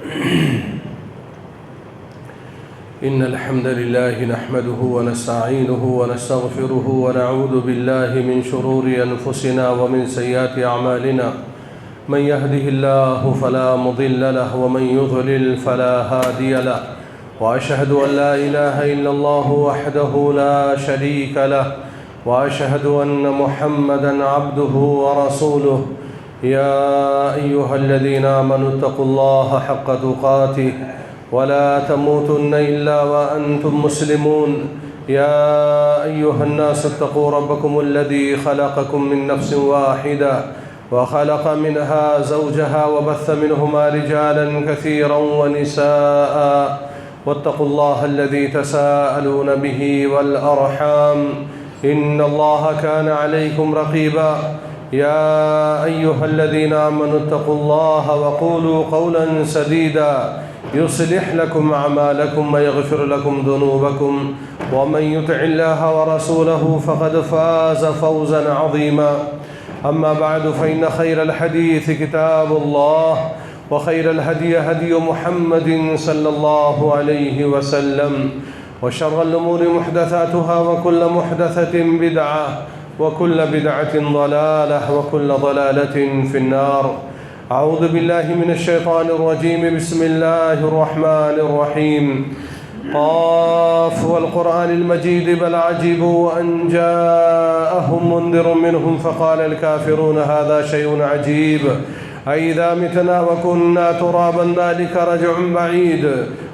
إن الحمد لله نحمده ونستعينه ونستغفره ونعوذ بالله من شرور أنفسنا ومن سيئات أعمالنا. من يهده الله فلا مضل له ومن يضلل فلا هادي له، وأشهد أن لا إله إلا الله وحده لا شريك له، وأشهد أن محمدًا عبده ورسوله. يا أيها الذين آمنوا اتقوا الله حق تقاته ولا تموتن إلا وأنتم مسلمون. يا أيها الناس اتقوا ربكم الذي خلقكم من نفس واحدة وخلق منها زوجها وبث منهما رجالا كثيرا ونساء، واتقوا الله الذي تساءلون به والأرحام إن الله كان عليكم رقيبا. يا أيها الذين آمنوا اتقوا الله وقولوا قولا سديدا يصلح لكم أعمالكم ويغفر لكم ذنوبكم، ومن يطع الله ورسوله فقد فاز فوزا عظيما. أما بعد، فإن خير الحديث كتاب الله، وخير الهدي هدي محمد صلى الله عليه وسلم، وشر الأمور محدثاتها، وكل محدثة بدعة، وكل بدعة ضلالة، وكل ضلالة في النار. أعوذ بالله من الشيطان الرجيم. بسم الله الرحمن الرحيم. قاف والقرآن المجيد بل عجبوا أن جاءهم منذر منهم فقال الكافرون هذا شيء عجيب أئذا متنا وكنا ترابا ذلك رجع بعيد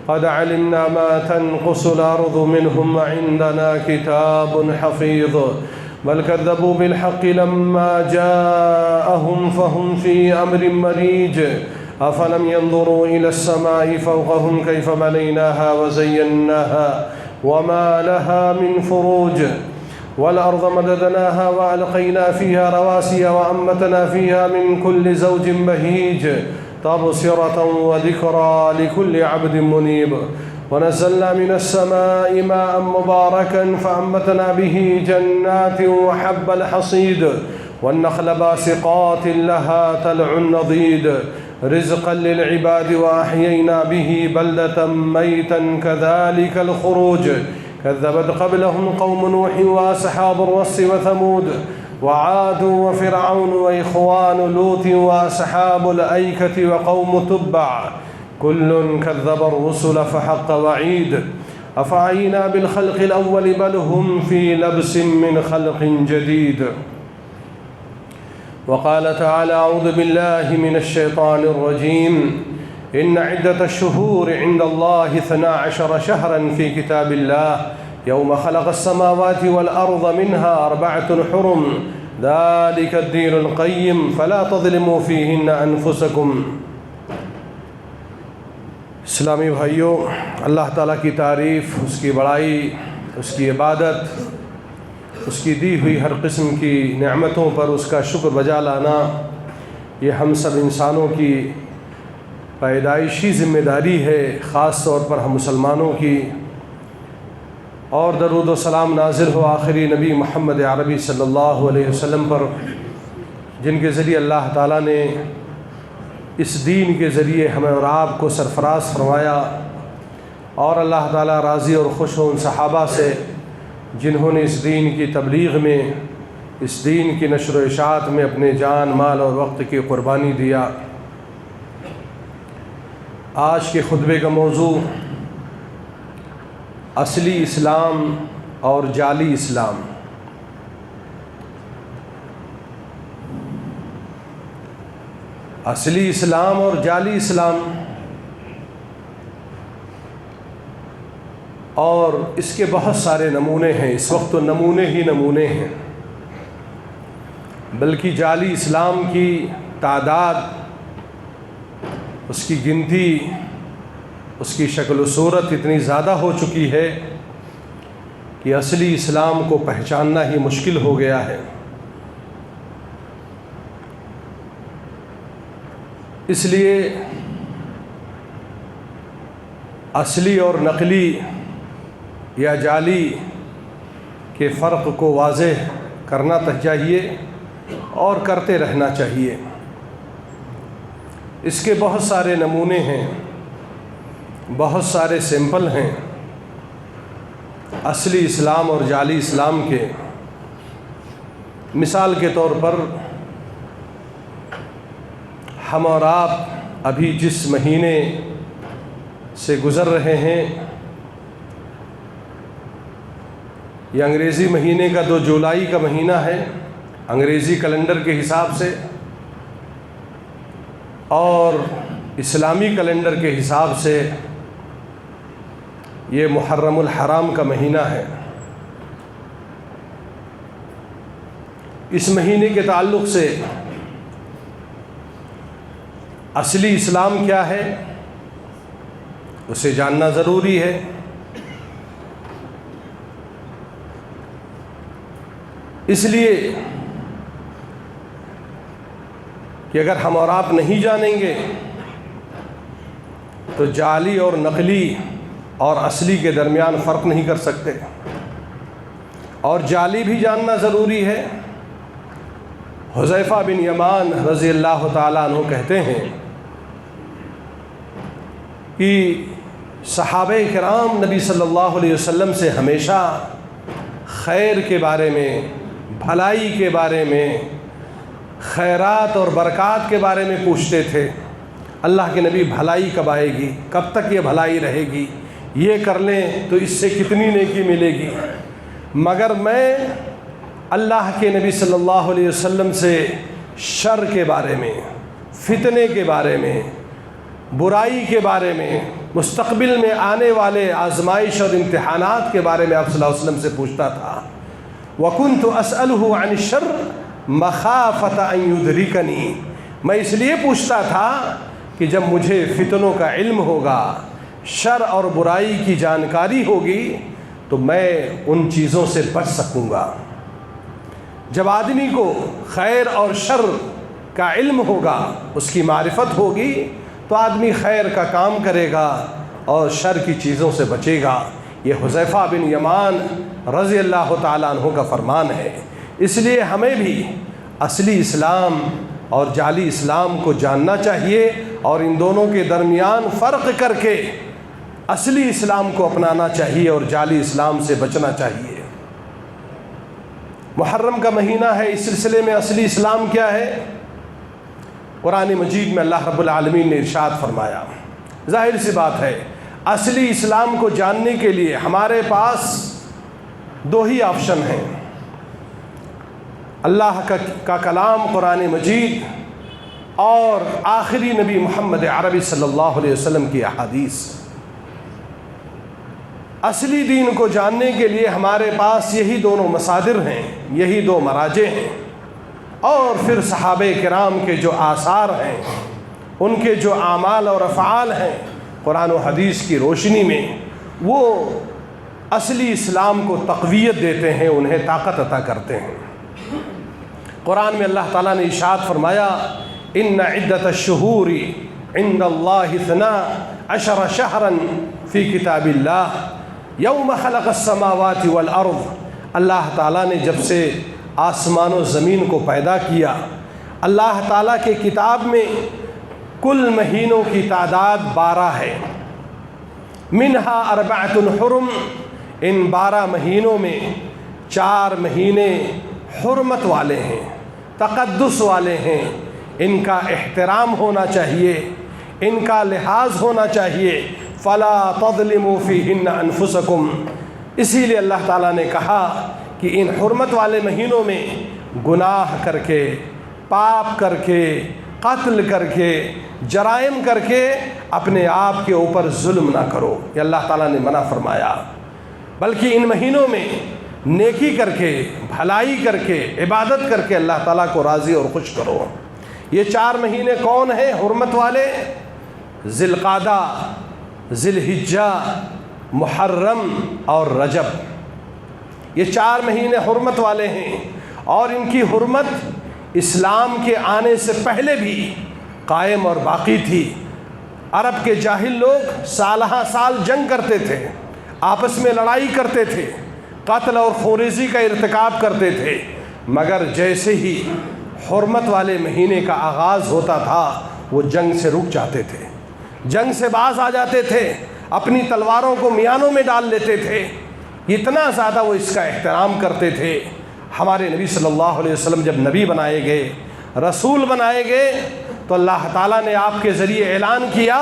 قد علمنا ما تنقص الأرض منهم وعندنا كتاب حفيظ بل كذبوا بالحق لما جاءهم فهم في أمر مريج أفلم ينظروا إلى السماء فوقهم كيف بنيناها وزيناها وما لها من فروج والأرض مددناها وألقينا فيها رواسي وأنبتنا فيها من كل زوج بهيج تبصرة وذكرى لكل عبد منيب ونزلنا من السماء ماء مباركا فأنبتنا به جنات وحب الحصيد والنخل باسقات لها طلع نضيد رزقا للعباد وأحيينا به بلدة ميتا كذلك الخروج كذبت قبلهم قوم نوح وأصحاب الرس وثمود وعاد وفرعون وإخوان لوط وأصحاب الأيكة وقوم تبع كل كذب الرسل فحق وعيد أفعينا بالخلق الأول بل هم في لبس من خلق جديد. وقال تعالى أعوذ بالله من الشيطان الرجيم إن عدة الشهور عند الله 12 شهرا في كتاب الله يوم خلق السماوات والأرض منها 4 حرم ذلك الدين القيم فلا تظلموا فيهن أنفسكم. اسلامی بھائیوں، اللہ تعالیٰ کی تعریف، اس کی بڑائی، اس کی عبادت، اس کی دی ہوئی ہر قسم کی نعمتوں پر اس کا شکر بجا لانا، یہ ہم سب انسانوں کی پیدائشی ذمہ داری ہے، خاص طور پر ہم مسلمانوں کی. اور درود و سلام نازل ہو آخری نبی محمد عربی صلی اللہ علیہ وسلم پر، جن کے ذریعے اللہ تعالیٰ نے اس دین کے ذریعے ہمیں اور آپ کو سرفراز فرمایا. اور اللہ تعالیٰ راضی اور خوش ہو ان صحابہ سے جنہوں نے اس دین کی تبلیغ میں، اس دین کی نشر و اشاعت میں اپنے جان، مال اور وقت کی قربانی دیا. آج کے خطبے کا موضوع اصلی اسلام اور جعلی اسلام. اصلی اسلام اور جعلی اسلام، اور اس کے بہت سارے نمونے ہیں. اس وقت تو نمونے ہی نمونے ہیں، بلکہ جعلی اسلام کی تعداد، اس کی گنتی، اس کی شکل و صورت اتنی زیادہ ہو چکی ہے کہ اصلی اسلام کو پہچاننا ہی مشکل ہو گیا ہے. اس لیے اصلی اور نقلی یا جعلی کے فرق کو واضح کرنا چاہیے اور کرتے رہنا چاہیے. اس کے بہت سارے نمونے ہیں. بہت سارے سیمپل ہیں اصلی اسلام اور جعلی اسلام کے۔ مثال کے طور پر ہم اور آپ ابھی جس مہینے سے گزر رہے ہیں، یہ انگریزی مہینے کا 2 جولائی کا مہینہ ہے انگریزی کیلنڈر کے حساب سے، اور اسلامی کیلنڈر کے حساب سے یہ محرم الحرام کا مہینہ ہے۔ اس مہینے کے تعلق سے اصلی اسلام کیا ہے اسے جاننا ضروری ہے۔ اس لیے کہ اگر ہم اور آپ نہیں جانیں گے تو جعلی اور نقلی اور اصلی کے درمیان فرق نہیں کر سکتے، اور جعلی بھی جاننا ضروری ہے۔ حذیفہ بن یمان رضی اللہ تعالیٰ عنہ کہتے ہیں کہ صحابہ کرام نبی صلی اللہ علیہ وسلم سے ہمیشہ خیر کے بارے میں، بھلائی کے بارے میں، خیرات اور برکات کے بارے میں پوچھتے تھے۔ اللہ کے نبی بھلائی کب آئے گی، کب تک یہ بھلائی رہے گی، یہ کر لیں تو اس سے کتنی نیکی ملے گی؟ مگر میں اللہ کے نبی صلی اللہ علیہ وسلم سے شر کے بارے میں، فتنے کے بارے میں، برائی کے بارے میں، مستقبل میں آنے والے آزمائش اور امتحانات کے بارے میں آپ صلی اللہ علیہ وسلم سے پوچھتا تھا۔ وَكُنْتُ أَسْأَلُهُ عَنِ الشَّرِّ مَخَافَةَ أَن يُدْرِكَنِي، میں اس لیے پوچھتا تھا کہ جب مجھے فتنوں کا علم ہوگا، شر اور برائی کی جانکاری ہوگی تو میں ان چیزوں سے بچ سکوں گا۔ جب آدمی کو خیر اور شر کا علم ہوگا، اس کی معرفت ہوگی، تو آدمی خیر کا کام کرے گا اور شر کی چیزوں سے بچے گا۔ یہ حذیفہ بن یمان رضی اللہ تعالیٰ عنہ کا فرمان ہے۔ اس لیے ہمیں بھی اصلی اسلام اور جعلی اسلام کو جاننا چاہیے، اور ان دونوں کے درمیان فرق کر کے اصلی اسلام کو اپنانا چاہیے اور جعلی اسلام سے بچنا چاہیے۔ محرم کا مہینہ ہے، اس سلسلے میں اصلی اسلام کیا ہے؟ قرآن مجید میں اللہ رب العالمین نے ارشاد فرمایا، ظاہر سی بات ہے اصلی اسلام کو جاننے کے لیے ہمارے پاس 2 ہی آپشن ہیں، اللہ کا کلام قرآن مجید اور آخری نبی محمد عربی صلی اللہ علیہ وسلم کی احادیث۔ اصلی دین کو جاننے کے لیے ہمارے پاس یہی دونوں مصادر ہیں، یہی 2 مراجع ہیں، اور پھر صحابہ کرام کے جو آثار ہیں، ان کے جو اعمال اور افعال ہیں قرآن و حدیث کی روشنی میں، وہ اصلی اسلام کو تقویت دیتے ہیں، انہیں طاقت عطا کرتے ہیں۔ قرآن میں اللہ تعالیٰ نے ارشاد فرمایا، ان عدۃ الشہور عند اللہ 12 شہرا فی کتاب اللہ یوم خلق السماوات والارض۔ اللہ تعالیٰ نے جب سے آسمان و زمین کو پیدا کیا، اللہ تعالیٰ کے کتاب میں کل مہینوں کی تعداد 12 ہے۔ منہا 4 حرم، ان 12 مہینوں میں 4 مہینے حرمت والے ہیں، تقدس والے ہیں، ان کا احترام ہونا چاہیے، ان کا لحاظ ہونا چاہیے۔ فلا تظلموا فیہن انفسکم، اسی لیے اللہ تعالیٰ نے کہا کہ ان حرمت والے مہینوں میں گناہ کر کے، پاپ کر کے، قتل کر کے، جرائم کر کے اپنے آپ کے اوپر ظلم نہ کرو، یہ اللہ تعالیٰ نے منع فرمایا، بلکہ ان مہینوں میں نیکی کر کے، بھلائی کر کے، عبادت کر کے اللہ تعالیٰ کو راضی اور خوش کرو۔ یہ 4 مہینے کون ہیں حرمت والے؟ ذی القعدہ، ذی الحجہ، محرم اور رجب، یہ 4 مہینے حرمت والے ہیں، اور ان کی حرمت اسلام کے آنے سے پہلے بھی قائم اور باقی تھی۔ عرب کے جاہل لوگ سالہ سال جنگ کرتے تھے، آپس میں لڑائی کرتے تھے، قتل اور خونریزی کا ارتکاب کرتے تھے، مگر جیسے ہی حرمت والے مہینے کا آغاز ہوتا تھا وہ جنگ سے رک جاتے تھے، جنگ سے باز آ جاتے تھے، اپنی تلواروں کو میانوں میں ڈال لیتے تھے، اتنا زیادہ وہ اس کا احترام کرتے تھے۔ ہمارے نبی صلی اللہ علیہ وسلم جب نبی بنائے گئے، رسول بنائے گئے، تو اللہ تعالیٰ نے آپ کے ذریعے اعلان کیا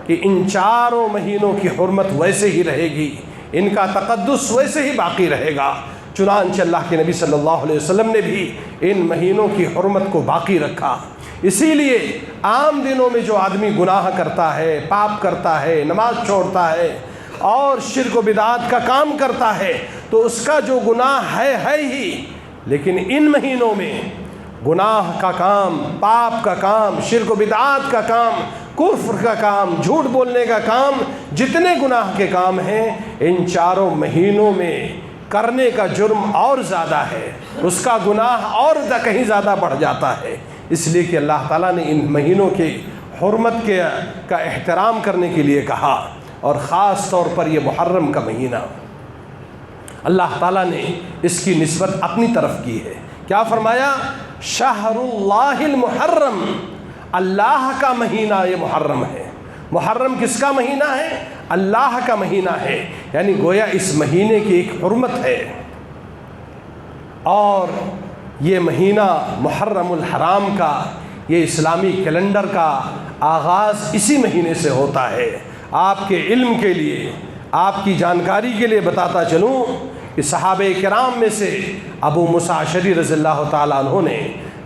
کہ ان 4 مہینوں کی حرمت ویسے ہی رہے گی، ان کا تقدس ویسے ہی باقی رہے گا۔ چنانچہ اللہ کے نبی صلی اللہ علیہ وسلم نے بھی ان مہینوں کی حرمت کو باقی رکھا۔ اسی لیے عام دنوں میں جو آدمی گناہ کرتا ہے، پاپ کرتا ہے، نماز چھوڑتا ہے اور شرک و بدعات کا کام کرتا ہے، تو اس کا جو گناہ ہے ہی، لیکن ان مہینوں میں گناہ کا کام، پاپ کا کام، شرک و بدعات کا کام، کفر کا کام، جھوٹ بولنے کا کام، جتنے گناہ کے کام ہیں، ان 4 مہینوں میں کرنے کا جرم اور زیادہ ہے، اس کا گناہ اور کہیں زیادہ بڑھ جاتا ہے۔ اس لیے کہ اللہ تعالیٰ نے ان مہینوں کے حرمت کا احترام کرنے کے لیے کہا، اور خاص طور پر یہ محرم کا مہینہ اللہ تعالیٰ نے اس کی نسبت اپنی طرف کی ہے۔ کیا فرمایا؟ شہر اللہ المحرم، اللہ کا مہینہ یہ محرم ہے۔ محرم کس کا مہینہ ہے؟ اللہ کا مہینہ ہے، یعنی گویا اس مہینے کی ایک حرمت ہے۔ اور یہ مہینہ محرم الحرام کا، یہ اسلامی کیلنڈر کا آغاز اسی مہینے سے ہوتا ہے۔ آپ کے علم کے لیے، آپ کی جانکاری کے لیے بتاتا چلوں کہ صحابہ کرام میں سے ابو موسیٰ اشعری رضی اللہ تعالیٰ عنہ نے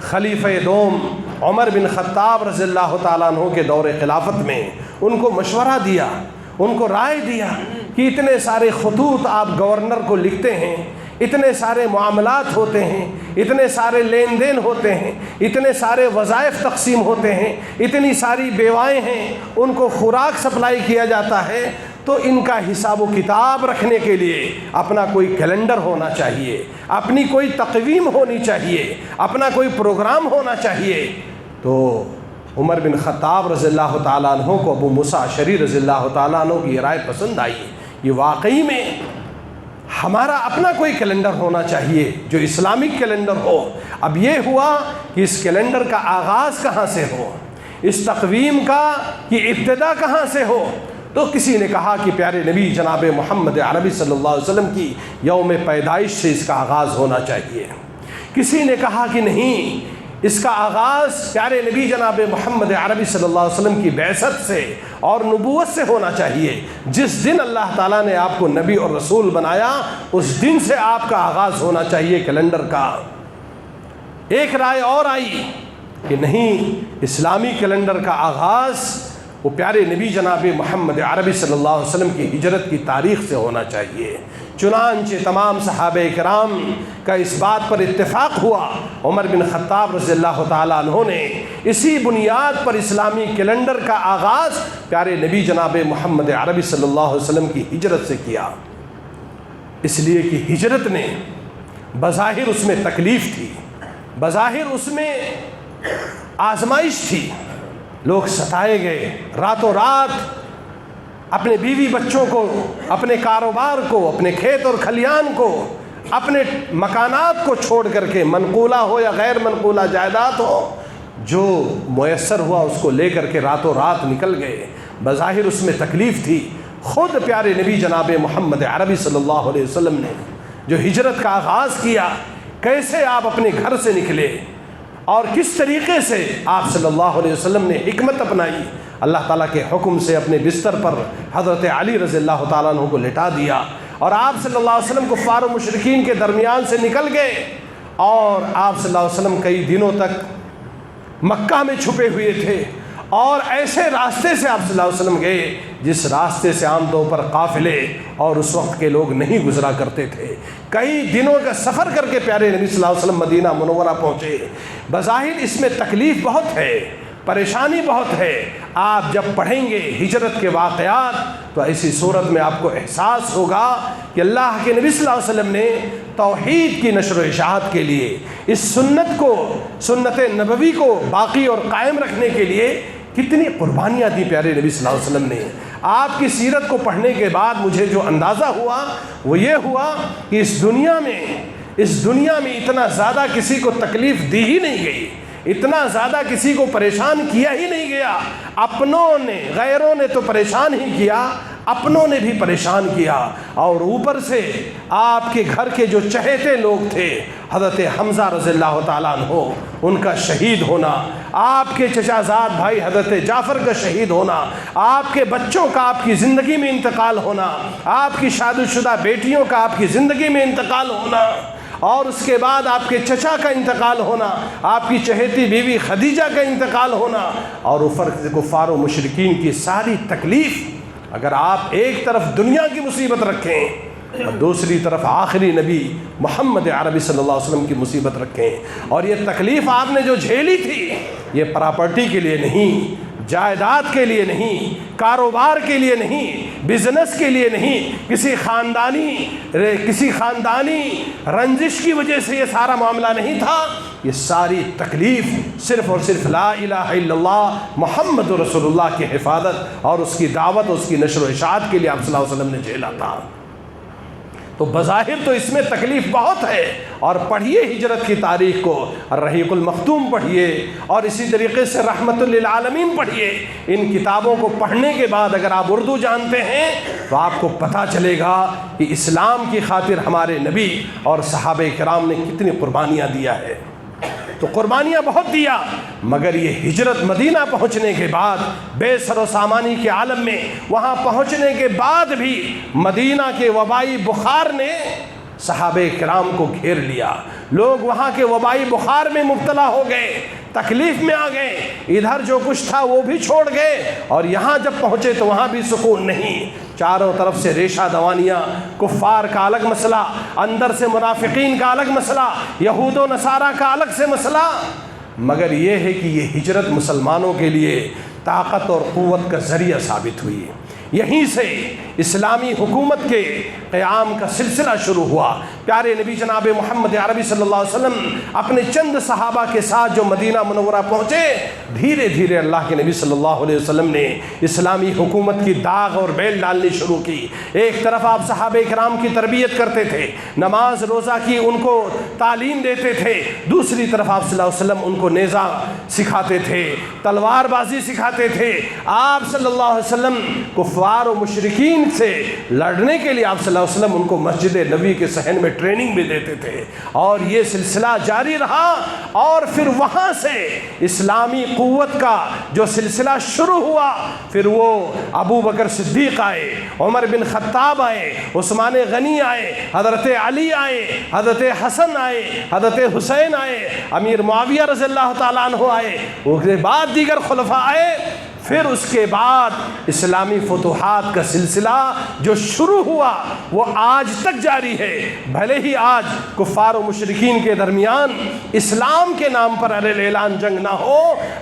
خلیفہ دوم عمر بن خطاب رضی اللہ تعالیٰ عنہ کے دور خلافت میں ان کو مشورہ دیا، ان کو رائے دیا کہ اتنے سارے خطوط آپ گورنر کو لکھتے ہیں، اتنے سارے معاملات ہوتے ہیں، اتنے سارے لین دین ہوتے ہیں، اتنے سارے وظائف تقسیم ہوتے ہیں، اتنی ساری بیوائیں ہیں، ان کو خوراک سپلائی کیا جاتا ہے، تو ان کا حساب و کتاب رکھنے کے لیے اپنا کوئی کیلنڈر ہونا چاہیے، اپنی کوئی تقویم ہونی چاہیے، اپنا کوئی پروگرام ہونا چاہیے۔ تو عمر بن خطاب رضی اللہ تعالیٰ عنہ کو ابو موسیٰ اشعری رضی اللہ تعالیٰ عنہ کی یہ رائے پسند آئی، یہ واقعی میں ہمارا اپنا کوئی کیلنڈر ہونا چاہیے جو اسلامک کیلنڈر ہو۔ اب یہ ہوا کہ اس کیلنڈر کا آغاز کہاں سے ہو، اس تقویم کا کی ابتدا کہاں سے ہو؟ تو کسی نے کہا کہ پیارے نبی جناب محمد عربی صلی اللہ علیہ وسلم کی یوم پیدائش سے اس کا آغاز ہونا چاہیے۔ کسی نے کہا کہ نہیں، اس کا آغاز پیارے نبی جناب محمد عربی صلی اللہ علیہ وسلم کی بعثت سے اور نبوت سے ہونا چاہیے۔ جس دن اللہ تعالیٰ نے آپ کو نبی اور رسول بنایا، اس دن سے آپ کا آغاز ہونا چاہیے کیلنڈر کا۔ ایک رائے اور آئی کہ نہیں، اسلامی کیلنڈر کا آغاز وہ پیارے نبی جناب محمد عربی صلی اللہ علیہ وسلم کی ہجرت کی تاریخ سے ہونا چاہیے۔ چنانچہ تمام صحابہ کرام کا اس بات پر اتفاق ہوا۔ عمر بن خطاب رضی اللہ تعالیٰ عنہ نے اسی بنیاد پر اسلامی کیلنڈر کا آغاز پیارے نبی جناب محمد عربی صلی اللہ علیہ وسلم کی ہجرت سے کیا، اس لیے کہ ہجرت نے بظاہر اس میں تکلیف تھی، بظاہر اس میں آزمائش تھی، لوگ ستائے گئے، راتوں رات اپنے بیوی بچوں کو، اپنے کاروبار کو، اپنے کھیت اور کھلیان کو، اپنے مکانات کو چھوڑ کر کے، منقولہ ہو یا غیر منقولہ جائیداد ہو، جو میسر ہوا اس کو لے کر کے راتوں رات نکل گئے۔ بظاہر اس میں تکلیف تھی۔ خود پیارے نبی جناب محمد عربی صلی اللہ علیہ وسلم نے جو ہجرت کا آغاز کیا، کیسے آپ اپنے گھر سے نکلے اور کس طریقے سے آپ صلی اللہ علیہ وسلم نے حکمت اپنائی، اللہ تعالیٰ کے حکم سے اپنے بستر پر حضرت علی رضی اللہ تعالیٰ عنہ کو لٹا دیا، اور آپ صلی اللہ علیہ وسلم کفار و مشرکین کے درمیان سے نکل گئے، اور آپ صلی اللہ علیہ وسلم کئی دنوں تک مکہ میں چھپے ہوئے تھے، اور ایسے راستے سے آپ صلی اللہ علیہ وسلم گئے جس راستے سے عام طور پر قافلے اور اس وقت کے لوگ نہیں گزرا کرتے تھے۔ کئی دنوں کا سفر کر کے پیارے نبی صلی اللہ علیہ وسلم مدینہ منورہ پہنچے۔ بظاہر اس میں تکلیف بہت ہے، پریشانی بہت ہے۔ آپ جب پڑھیں گے ہجرت کے واقعات تو ایسی صورت میں آپ کو احساس ہوگا کہ اللہ کے نبی صلی اللہ علیہ وسلم نے توحید کی نشر و اشاعت کے لیے، اس سنت کو، سنت نبوی کو باقی اور قائم رکھنے کے لیے کتنی قربانیاں دی پیارے نبی صلی اللہ علیہ وسلم نے۔ آپ کی سیرت کو پڑھنے کے بعد مجھے جو اندازہ ہوا وہ یہ ہوا کہ اس دنیا میں اتنا زیادہ کسی کو تکلیف دی ہی نہیں گئی، اتنا زیادہ کسی کو پریشان کیا ہی نہیں گیا۔ اپنوں نے، غیروں نے تو پریشان ہی کیا، اپنوں نے بھی پریشان کیا، اور اوپر سے آپ کے گھر کے جو چہیتے لوگ تھے، حضرت حمزہ رضی اللہ تعالیٰ عنہ، ان کا شہید ہونا، آپ کے چچا زاد بھائی حضرت جعفر کا شہید ہونا، آپ کے بچوں کا آپ کی زندگی میں انتقال ہونا، آپ کی شادی شدہ بیٹیوں کا آپ کی زندگی میں انتقال ہونا، اور اس کے بعد آپ کے چچا کا انتقال ہونا، آپ کی چہیتی بیوی خدیجہ کا انتقال ہونا، اور اوپر کفار و مشرکین کی ساری تکلیف۔ اگر آپ ایک طرف دنیا کی مصیبت رکھیں اور دوسری طرف آخری نبی محمد عربی صلی اللہ علیہ وسلم کی مصیبت رکھیں، اور یہ تکلیف آپ نے جو جھیلی تھی، یہ پراپرٹی کے لیے نہیں، جائیداد کے لیے نہیں، کاروبار کے لیے نہیں، بزنس کے لیے نہیں، کسی خاندانی رنجش کی وجہ سے یہ سارا معاملہ نہیں تھا۔ یہ ساری تکلیف صرف اور صرف لا الہ الا اللہ محمد رسول اللہ کی حفاظت اور اس کی دعوت اور اس کی نشر و اشاعت کے لیے آپ صلی اللہ علیہ وسلم نے جھیلا تھا۔ تو بظاہر تو اس میں تکلیف بہت ہے، اور پڑھیے ہجرت کی تاریخ کو، الرحیق المختوم پڑھیے، اور اسی طریقے سے رحمت للعالمین پڑھیے۔ ان کتابوں کو پڑھنے کے بعد اگر آپ اردو جانتے ہیں تو آپ کو پتہ چلے گا کہ اسلام کی خاطر ہمارے نبی اور صحابہ کرام نے کتنی قربانیاں دیا ہے۔ تو قربانیاں بہت دیا، مگر یہ ہجرت مدینہ پہنچنے کے بعد، بے سر و سامانی کے عالم میں وہاں پہنچنے کے بعد بھی مدینہ کے وبائی بخار نے صحابہ کرام کو گھیر لیا۔ لوگ وہاں کے وبائی بخار میں مبتلا ہو گئے، تکلیف میں آ گئے، ادھر جو کچھ تھا وہ بھی چھوڑ گئے، اور یہاں جب پہنچے تو وہاں بھی سکون نہیں۔ چاروں طرف سے ریشہ دوانیاں، کفار کا الگ مسئلہ، اندر سے منافقین کا الگ مسئلہ، یہود و نصارہ کا الگ سے مسئلہ۔ مگر یہ ہے کہ یہ ہجرت مسلمانوں کے لیے طاقت اور قوت کا ذریعہ ثابت ہوئی۔ یہیں سے اسلامی حکومت کے قیام کا سلسلہ شروع ہوا۔ پیارے نبی جناب محمد عربی صلی اللہ علیہ وسلم اپنے چند صحابہ کے ساتھ جو مدینہ منورہ پہنچے، دھیرے دھیرے اللہ کے نبی صلی اللہ علیہ وسلم نے اسلامی حکومت کی داغ اور بیل ڈالنی شروع کی۔ ایک طرف آپ صحابہ کرام کی تربیت کرتے تھے، نماز روزہ کی ان کو تعلیم دیتے تھے، دوسری طرف آپ صلی اللہ علیہ وسلم ان کو نیزہ سکھاتے تھے، تلوار بازی سکھاتے تھے۔ آپ صلی اللہ علیہ وسلم کفار و مشرکین سے لڑنے کے لیے آپ صلی اللہ علیہ وسلم ان کو مسجد نبوی کے صحن میں ٹریننگ بھی دیتے تھے، اور یہ سلسلہ جاری رہا۔ اور پھر وہاں سے اسلامی قوت کا جو سلسلہ شروع ہوا، پھر وہ ابو بکر صدیق آئے، عمر بن خطاب آئے، عثمان غنی آئے، حضرت علی آئے، حضرت حسن آئے، حضرت حسین آئے، امیر معاویہ رضی اللہ تعالیٰ عنہ آئے، اس کے بعد دیگر خلفاء آئے۔ پھر اس کے بعد اسلامی فتوحات کا سلسلہ جو شروع ہوا وہ آج تک جاری ہے۔ بھلے ہی آج کفار و مشرکین کے درمیان اسلام کے نام پر اعلان جنگ نہ ہو،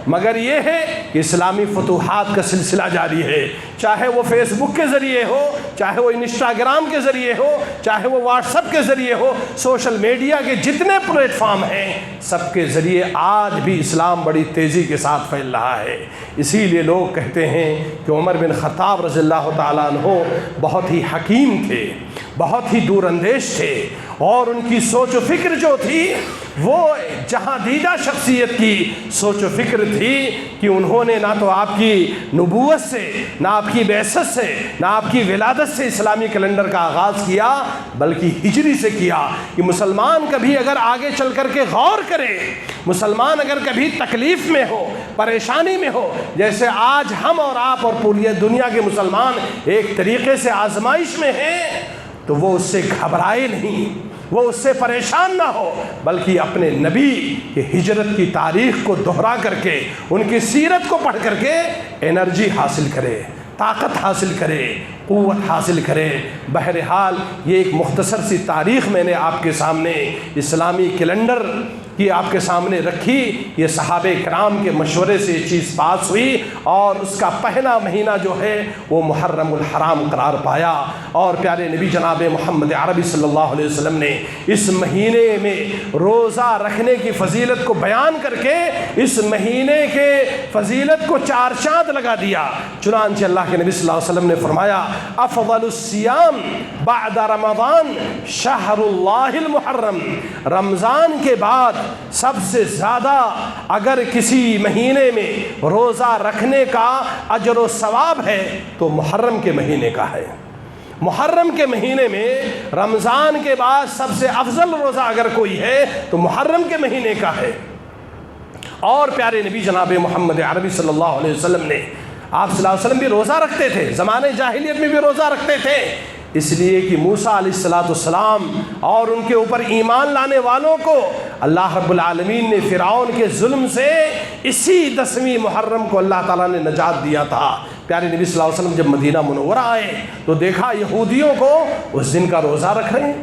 مگر یہ ہے کہ اسلامی فتوحات کا سلسلہ جاری ہے، چاہے وہ فیس بک کے ذریعے ہو، چاہے وہ انسٹاگرام کے ذریعے ہو، چاہے وہ واٹس ایپ کے ذریعے ہو، سوشل میڈیا کے جتنے پلیٹ فارم ہیں سب کے ذریعے آج بھی اسلام بڑی تیزی کے ساتھ پھیل رہا ہے۔ اسی لیے لوگ کہتے ہیں کہ عمر بن خطاب رضی اللہ تعالیٰ عنہ بہت ہی حکیم تھے، بہت ہی دور اندیش تھے، اور ان کی سوچ و فکر جو تھی وہ جہاں دیدہ شخصیت کی سوچ و فکر تھی کہ انہوں نے نہ تو آپ کی نبوت سے، نہ آپ کی بعثت سے، نہ آپ کی ولادت سے اسلامی کیلنڈر کا آغاز کیا، بلکہ ہجری سے کیا۔ کہ مسلمان کبھی اگر آگے چل کر کے غور کرے، مسلمان اگر کبھی تکلیف میں ہو، پریشانی میں ہو، جیسے آج ہم اور آپ اور پوری دنیا کے مسلمان ایک طریقے سے آزمائش میں ہیں، تو وہ اس سے گھبرائے نہیں، وہ اس سے پریشان نہ ہو، بلکہ اپنے نبی کی ہجرت کی تاریخ کو دہرا کر کے، ان کی سیرت کو پڑھ کر کے انرجی حاصل کرے، طاقت حاصل کرے، قوت حاصل کرے۔ بہرحال یہ ایک مختصر سی تاریخ میں نے آپ کے سامنے اسلامی کیلنڈر کی آپ کے سامنے رکھی۔ یہ صحابہ کرام کے مشورے سے یہ چیز پاس ہوئی، اور اس کا پہلا مہینہ جو ہے وہ محرم الحرام قرار پایا، اور پیارے نبی جناب محمد عربی صلی اللہ علیہ وسلم نے اس مہینے میں روزہ رکھنے کی فضیلت کو بیان کر کے اس مہینے کے فضیلت کو چار چاند لگا دیا۔ چنانچہ اللہ کے نبی صلی اللہ علیہ وسلم نے فرمایا افضل الصیام بعد رمضان شہر اللہ المحرم، رمضان کے بعد سب سے زیادہ اگر کسی مہینے میں روزہ رکھنے کا اجر و ثواب ہے تو محرم کے مہینے کا ہے۔ محرم کے مہینے میں رمضان کے بعد سب سے افضل روزہ اگر کوئی ہے تو محرم کے مہینے کا ہے۔ اور پیارے نبی جناب محمد عربی صلی اللہ علیہ وسلم نے، آپ صلی اللہ علیہ وسلم بھی روزہ رکھتے تھے، زمانے جاہلیت میں بھی روزہ رکھتے تھے، اس لیے کہ موسیٰ علیہ السلام اور ان کے اوپر ایمان لانے والوں کو اللہ رب العالمین نے فرعون کے ظلم سے اسی 10ویں محرم کو اللہ تعالیٰ نے نجات دیا تھا۔ پیارے نبی صلی اللہ علیہ وسلم جب مدینہ منورہ آئے تو دیکھا یہودیوں کو اس دن کا روزہ رکھ رہے ہیں،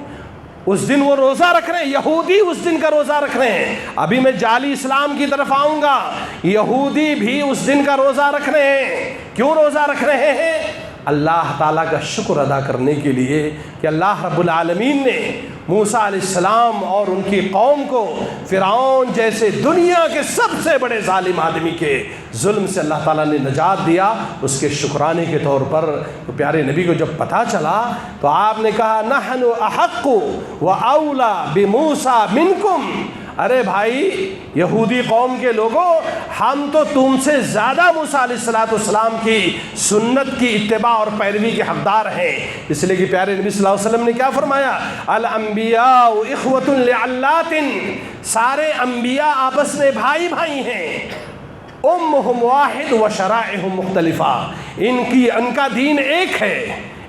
اس دن وہ روزہ رکھ رہے ہیں، یہودی اس دن کا روزہ رکھ رہے ہیں۔ ابھی میں جعلی اسلام کی طرف آؤں گا، یہودی بھی اس دن کا روزہ رکھ رہے ہیں۔ کیوں روزہ رکھ رہے ہیں؟ اللہ تعالیٰ کا شکر ادا کرنے کے لیے کہ اللہ رب العالمین نے موسیٰ علیہ السلام اور ان کی قوم کو فرعون جیسے دنیا کے سب سے بڑے ظالم آدمی کے ظلم سے اللہ تعالیٰ نے نجات دیا، اس کے شکرانے کے طور پر۔ تو پیارے نبی کو جب پتہ چلا تو آپ نے کہا نحن احق و اولا بموسیٰ منکم، ارے بھائی یہودی قوم کے لوگوں، ہم تو تم سے زیادہ موسیٰ علیہ السلام کی سنت کی اتباع اور پیروی کے حقدار ہیں۔ اس لیے کہ پیارے نبی صلی اللہ علیہ وسلم نے کیا فرمایا؟ الانبیاء اخوۃ لعلات، سارے انبیاء آپس میں بھائی بھائی ہیں، امہم واحد و شرائعہم مختلفہ، ان کا دین ایک ہے،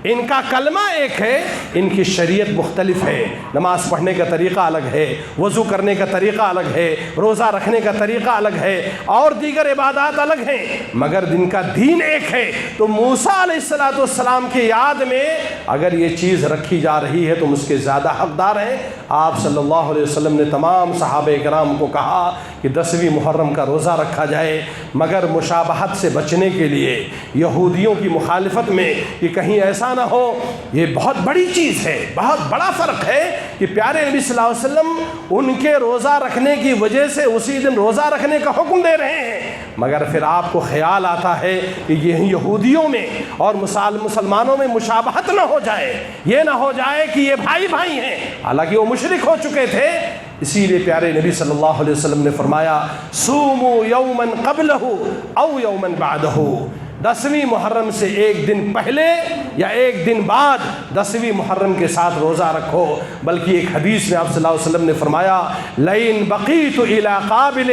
ان کا کلمہ ایک ہے، ان کی شریعت مختلف ہے، نماز پڑھنے کا طریقہ الگ ہے، وضو کرنے کا طریقہ الگ ہے، روزہ رکھنے کا طریقہ الگ ہے، اور دیگر عبادات الگ ہیں، مگر جن کا دین ایک ہے۔ تو موسیٰ علیہ السلام کی یاد میں اگر یہ چیز رکھی جا رہی ہے تو اس کے زیادہ حقدار ہیں۔ آپ صلی اللہ علیہ وسلم نے تمام صحابہ کرام کو کہا کہ 10ویں محرم کا روزہ رکھا جائے، مگر مشابہت سے بچنے کے لیے، یہودیوں کی مخالفت میں کہ کہیں ایسا نہ ہو۔ یہ بہت بڑی چیز ہے، بہت بڑا فرق ہے کہ پیارے نبی صلی اللہ علیہ وسلم ان کے روزہ رکھنے کی وجہ سے اسی دن روزہ رکھنے کا حکم دے رہے ہیں، مگر پھر آپ کو خیال آتا ہے کہ یہ یہودیوں میں اور مسلمانوں میں مشابہت نہ ہو جائے، یہ نہ ہو جائے کہ یہ بھائی بھائی ہیں، حالانکہ وہ مشرک ہو چکے تھے۔ اسی لیے پیارے نبی صلی اللہ علیہ وسلم نے فرمایا صوموا یوما قبلہ او یوما بعدہ، 10ویں محرم سے ایک دن پہلے یا ایک دن بعد 10ویں محرم کے ساتھ روزہ رکھو۔ بلکہ ایک حدیث میں آپ صلی اللہ علیہ وسلم نے فرمایا لئن بقیت الی قابل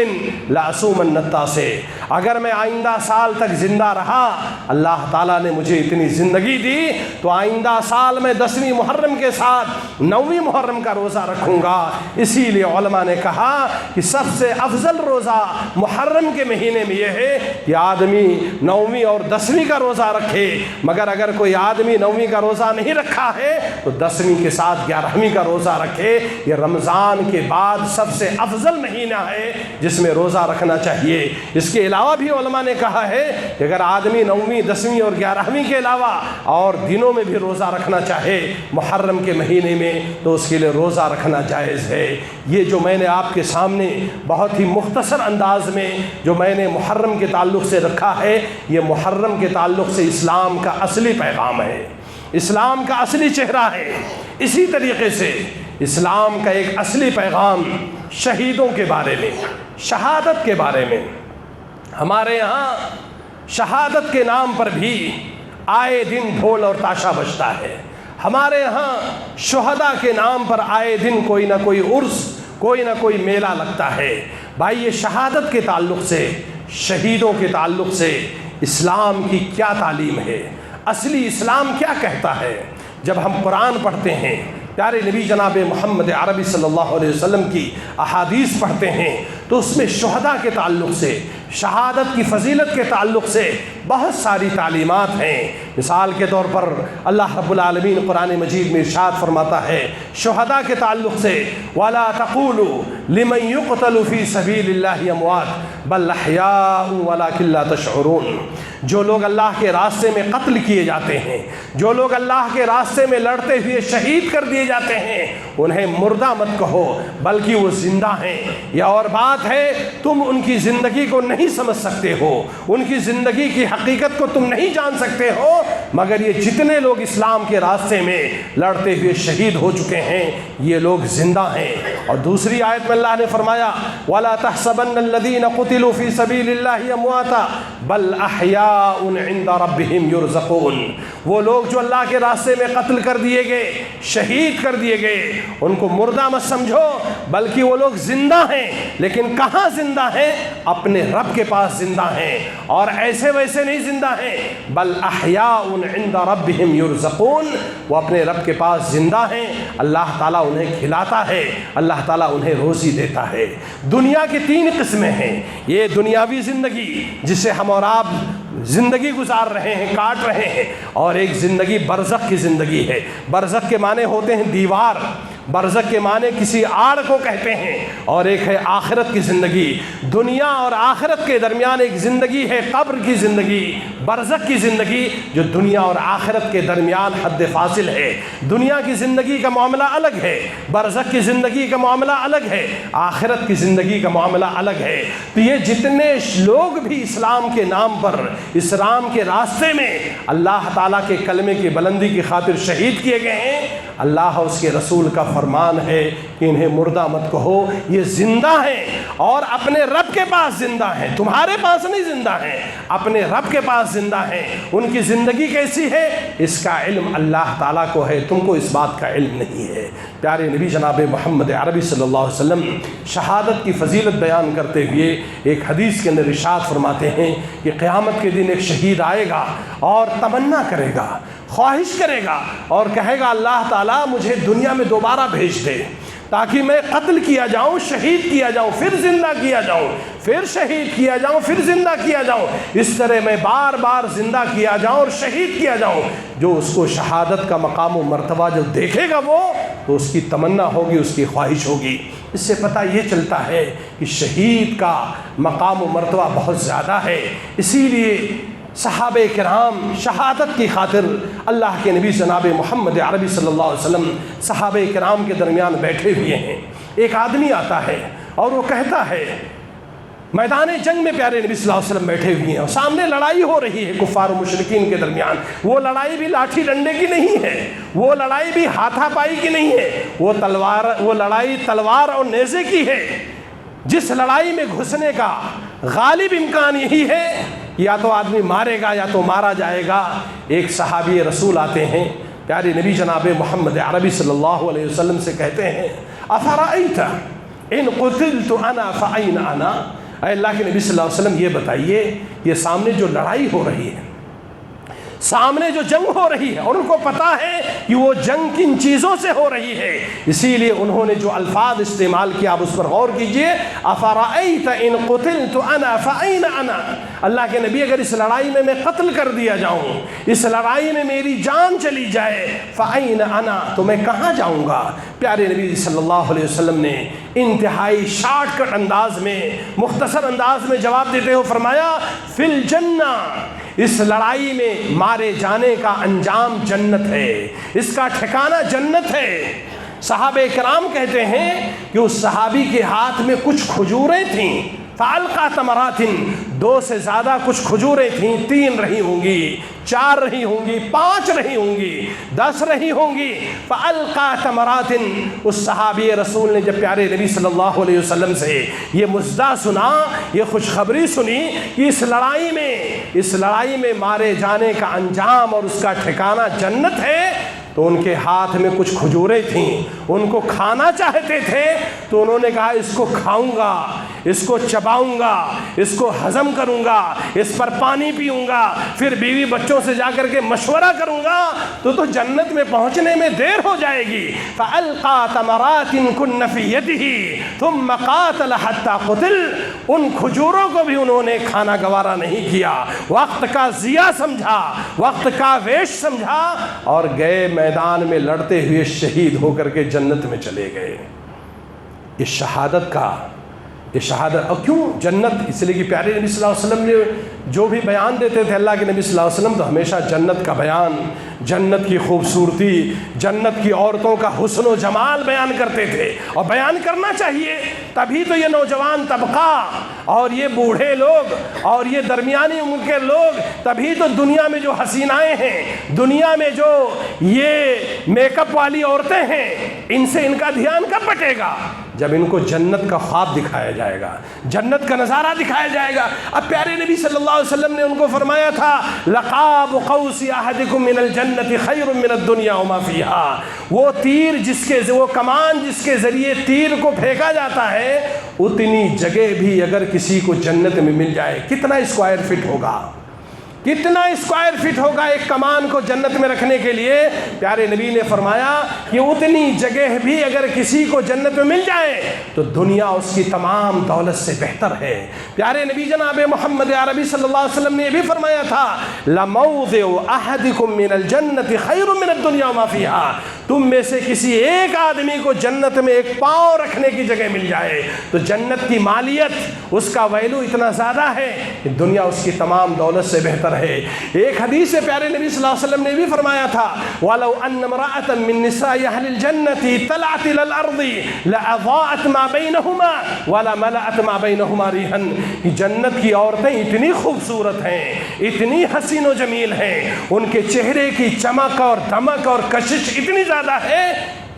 لاصومن التاسع، اگر میں آئندہ سال تک زندہ رہا، اللہ تعالیٰ نے مجھے اتنی زندگی دی تو آئندہ سال میں 10ویں محرم کے ساتھ 9ویں محرم کا روزہ رکھوں گا۔ اسی لیے علماء نے کہا کہ سب سے افضل روزہ محرم کے مہینے میں یہ ہے کہ آدمی 9ویں اور 10ویں کا روزہ رکھے، مگر اگر کوئی آدمی 9ویں کا روزہ نہیں رکھا ہے تو 10ویں کے ساتھ 11ویں کا روزہ رکھے۔ یہ رمضان کے بعد سب سے افضل مہینہ ہے جس میں روزہ رکھنا چاہیے۔ اس کے علاوہ بھی علماء نے کہا ہے کہ اگر آدمی 9ویں 10ویں اور 11ویں کے علاوہ اور دنوں میں بھی روزہ رکھنا چاہے محرم کے مہینے میں تو اس کے لیے روزہ رکھنا جائز ہے۔ یہ جو میں نے آپ کے سامنے بہت ہی مختصر انداز میں جو میں نے محرم کے تعلق سے رکھا ہے، یہ محرم کے تعلق سے اسلام کا اصلی پیغام ہے، اسلام کا اصلی چہرہ ہے۔ اسی طریقے سے اسلام کا ایک اصلی پیغام شہیدوں کے بارے میں، شہادت کے بارے میں، ہمارے یہاں شہادت کے نام پر بھی آئے دن ڈھول اور تاشا بجتا ہے۔ ہمارے یہاں شہداء کے نام پر آئے دن کوئی نہ کوئی عرس، کوئی نہ کوئی میلہ لگتا ہے۔ بھائی یہ شہادت کے تعلق سے، شہیدوں کے تعلق سے اسلام کی کیا تعلیم ہے، اصلی اسلام کیا کہتا ہے؟ جب ہم قرآن پڑھتے ہیں، پیارے نبی جناب محمد عربی صلی اللہ علیہ وسلم کی احادیث پڑھتے ہیں تو اس میں شہداء کے تعلق سے، شہادت کی فضیلت کے تعلق سے بہت ساری تعلیمات ہیں۔ مثال کے طور پر اللہ رب العالمین قرآن مجید میں ارشاد فرماتا ہے شہداء کے تعلق سے وَلَا تَقُولُوا لِمَنْ يُقْتَلُ فِي سَبِيلِ اللَّهِ أَمْوَاتٌ بَلْ أَحْيَاءٌ وَلَكِنْ لَا تَشْعُرُونَ، جو لوگ اللہ کے راستے میں قتل کیے جاتے ہیں، جو لوگ اللہ کے راستے میں لڑتے ہوئے شہید کر دیے جاتے ہیں، انہیں مردہ مت کہو بلکہ وہ زندہ ہیں۔ یہ اور بات ہے تم ان کی زندگی کو نہیں سمجھ سکتے ہو، ان کی زندگی کی حقیقت کو تم نہیں جان سکتے ہو، مگر یہ جتنے لوگ اسلام کے راستے میں لڑتے ہوئے شہید ہو چکے ہیں یہ لوگ زندہ ہیں۔ اور دوسری آیت میں اللہ نے فرمایا وَلَا تَحْسَبَنَّ الَّذِينَ قُتِلُوا فِي سَبِيلِ اللَّهِ أَمْوَاتًا بَلْ أَحْيَاءٌ عِندَ رَبِّهِمْ يُرْزَقُونَ۔ وہ لوگ جو اللہ کے راستے میں قتل کر دیے گئے، شہید کر دیے گئے، ان کو مردہ مت سمجھو، بلکہ وہ لوگ زندہ ہیں۔ لیکن کہاں زندہ ہیں؟ اپنے رب کے پاس زندہ ہیں، اور ایسے ویسے نہیں زندہ ہیں، بل احیاء عند ربهم یرزقون، وہ اپنے رب کے پاس زندہ ہیں، اللہ تعالیٰ انہیں کھلاتا ہے، اللہ تعالیٰ انہیں روزی دیتا ہے۔ دنیا کی تین قسمیں ہیں، یہ دنیاوی زندگی جسے ہم اور آپ زندگی گزار رہے ہیں، کاٹ رہے ہیں، اور ایک زندگی برزخ کی زندگی ہے۔ برزخ کے معنی ہوتے ہیں دیوار، برزخ کے معنی کسی آڑ کو کہتے ہیں، اور ایک ہے آخرت کی زندگی۔ دنیا اور آخرت کے درمیان ایک زندگی ہے قبر کی زندگی، برزخ کی زندگی جو دنیا اور آخرت کے درمیان حد فاصل ہے۔ دنیا کی زندگی کا معاملہ الگ ہے، برزخ کی زندگی کا معاملہ الگ ہے، آخرت کی زندگی کا معاملہ الگ ہے۔ تو یہ جتنے لوگ بھی اسلام کے نام پر، اسلام کے راستے میں اللہ تعالیٰ کے کلمے کی بلندی کی خاطر شہید کیے گئے ہیں، اللہ اور اس کے رسول کا فرمان ہے کہ انہیں مردہ مت کہو، یہ زندہ ہیں اور اپنے رب کے پاس زندہ ہیں، تمہارے پاس نہیں زندہ ہیں، اپنے رب کے پاس زندہ ہیں۔ ان کی زندگی کیسی ہے اس کا علم اللہ تعالیٰ کو ہے، تم کو اس بات کا علم نہیں ہے۔ پیارے نبی جناب محمد عربی صلی اللہ علیہ وسلم شہادت کی فضیلت بیان کرتے ہوئے ایک حدیث کے اندر ارشاد فرماتے ہیں کہ قیامت کے دن ایک شہید آئے گا اور تمنا کرے گا، خواہش کرے گا اور کہے گا اللہ تعالیٰ مجھے دنیا میں دوبارہ بھیج دے تاکہ میں قتل کیا جاؤں، شہید کیا جاؤں، پھر زندہ کیا جاؤں، پھر شہید کیا جاؤں، پھر زندہ کیا جاؤں، اس طرح میں بار بار زندہ کیا جاؤں اور شہید کیا جاؤں۔ جو اس کو شہادت کا مقام و مرتبہ جو دیکھے گا وہ تو اس کی تمنا ہوگی، اس کی خواہش ہوگی۔ اس سے پتہ یہ چلتا ہے کہ شہید کا مقام و مرتبہ بہت زیادہ ہے۔ اسی لیے صحابہ کرام شہادت کی خاطر اللہ کے نبی جناب محمد عربی صلی اللہ علیہ وسلم صحابہ کرام کے درمیان بیٹھے ہوئے ہیں۔ ایک آدمی آتا ہے اور وہ کہتا ہے، میدان جنگ میں پیارے نبی صلی اللہ علیہ وسلم بیٹھے ہوئے ہیں اور سامنے لڑائی ہو رہی ہے کفار و مشرکین کے درمیان۔ وہ لڑائی بھی لاٹھی ڈنڈے کی نہیں ہے، وہ لڑائی بھی ہاتھا پائی کی نہیں ہے، وہ لڑائی تلوار اور نیزے کی ہے۔ جس لڑائی میں گھسنے کا غالب امکان یہی ہے یا تو آدمی مارے گا یا تو مارا جائے گا۔ ایک صحابی رسول آتے ہیں، پیارے نبی جناب محمد عربی صلی اللہ علیہ وسلم سے کہتے ہیں افرأیت ان قتلت انا فأین انا، اے اللہ کے نبی صلی اللہ علیہ وسلم یہ بتائیے یہ سامنے جو لڑائی ہو رہی ہے، سامنے جو جنگ ہو رہی ہے، اور ان کو پتا ہے کہ وہ جنگ کن چیزوں سے ہو رہی ہے، اسی لیے انہوں نے جو الفاظ استعمال کیا آپ اس پر غور کیجئے، افرأیت ان قتلت انا فأین انا، اللہ کے نبی اگر اس لڑائی میں قتل کر دیا جاؤں، اس لڑائی میں میری جان چلی جائے، فأین انا تو میں کہاں جاؤں گا؟ پیارے نبی صلی اللہ علیہ وسلم نے انتہائی شارٹ کٹ انداز میں، مختصر انداز میں جواب دیتے ہوئے فرمایا فی الجنہ، اس لڑائی میں مارے جانے کا انجام جنت ہے، اس کا ٹھکانہ جنت ہے۔ صحابہ کرام کہتے ہیں کہ اس صحابی کے ہاتھ میں کچھ کھجوریں تھیں، فَأَلْقَى تَمَرَاتٍ، 2 سے زیادہ کچھ کھجوریں تھیں، 3 رہی ہوں گی، 4 رہی ہوں گی، 5 رہی ہوں گی، 10 رہی ہوں گی، فَأَلْقَى تَمَرَاتٍ۔ اس صحابی رسول نے جب پیارے نبی صلی اللہ علیہ وسلم سے یہ مژدہ سنا، یہ خوشخبری سنی کہ اس لڑائی میں مارے جانے کا انجام اور اس کا ٹھکانہ جنت ہے، تو ان کے ہاتھ میں کچھ کھجوریں تھیں، ان کو کھانا چاہتے تھے، تو انہوں نے کہا اس کو کھاؤں گا، اس کو چباؤں گا، اس کو ہضم کروں گا، اس پر پانی پیوں گا، پھر بیوی بچوں سے جا کر کے مشورہ کروں گا تو جنت میں پہنچنے میں دیر ہو جائے گی۔ فَأَلْقَى تَمَرَاتٍ كُنَّ فِي يَدِهِ ثُمَّ قَاتَلَ حَتَّى قُتِلَ۔ ان کھجوروں کو بھی انہوں نے کھانا گوارا نہیں کیا، وقت کا ضیاع سمجھا، وقت کا ویسٹ سمجھا، اور گئے میدان میں لڑتے ہوئے شہید ہو کر کے جنت میں چلے گئے۔ یہ شہادت اور کیوں جنت؟ اس لیے کہ پیارے نبی صلی اللہ علیہ وسلم نے جو بھی بیان دیتے تھے اللہ کے نبی صلی اللہ علیہ وسلم تو ہمیشہ جنت کا بیان، جنت کی خوبصورتی، جنت کی عورتوں کا حسن و جمال بیان کرتے تھے، اور بیان کرنا چاہیے، تبھی تو یہ نوجوان طبقہ اور یہ بوڑھے لوگ اور یہ درمیانی عمر کے لوگ، تبھی تو دنیا میں جو حسینائیں ہیں، دنیا میں جو یہ میک اپ والی عورتیں ہیں، ان سے ان کا دھیان کب بٹے گا؟ جب ان کو جنت کا خواب دکھایا جائے گا، جنت کا نظارہ دکھایا جائے گا۔ اب پیارے نبی صلی اللہ علیہ وسلم نے ان کو فرمایا تھا لقاب قوس احدکم من الجنت خیر من الدنیا وما فیہا، وہ تیر وہ کمان جس کے ذریعے تیر کو پھینکا جاتا ہے، اتنی جگہ بھی اگر کسی کو جنت میں مل جائے، کتنا اسکوائر فٹ ہوگا، کتنا اسکوائر فٹ ہوگا ایک کمان کو جنت میں رکھنے کے لیے؟ پیارے نبی نے فرمایا کہ اتنی جگہ بھی اگر کسی کو جنت میں مل جائے تو دنیا اس کی تمام دولت سے بہتر ہے۔ پیارے نبی جناب محمد عربی صلی اللہ علیہ وسلم نے یہ بھی فرمایا تھا لَمَوْضِعُ أَحَدِكُم مِّنَ الْجَنَّةِ خَيْرٌ مِّنَ الدُّنْيَا وَمَا فِيهَا، تم میں سے کسی ایک آدمی کو جنت میں ایک پاؤں رکھنے کی جگہ مل جائے تو جنت کی مالیت، اس کا ویلو اتنا زیادہ ہے کہ دنیا اس کی تمام دولت سے بہتر ہے۔ ایک حدیث سے پیارے نبی صلی اللہ علیہ وسلم نے بھی فرمایا تھا وَلَوْ أَنَّ امْرَأَةً مِّن نِّسَاءِ أَهْلِ الْجَنَّةِ طَلَعَتْ إِلَى الْأَرْضِ لَأَضَاءَتْ مَا بَيْنَهُمَا وَلَمَلَأَتْ مَا بَيْنَهُمَا رِيحًا، کہ جنت کی عورتیں اتنی خوبصورت ہیں، اتنی حسین و جمیل ہیں، ان کے چہرے کی چمک اور دمک اور کشش اتنی زیادہ ہے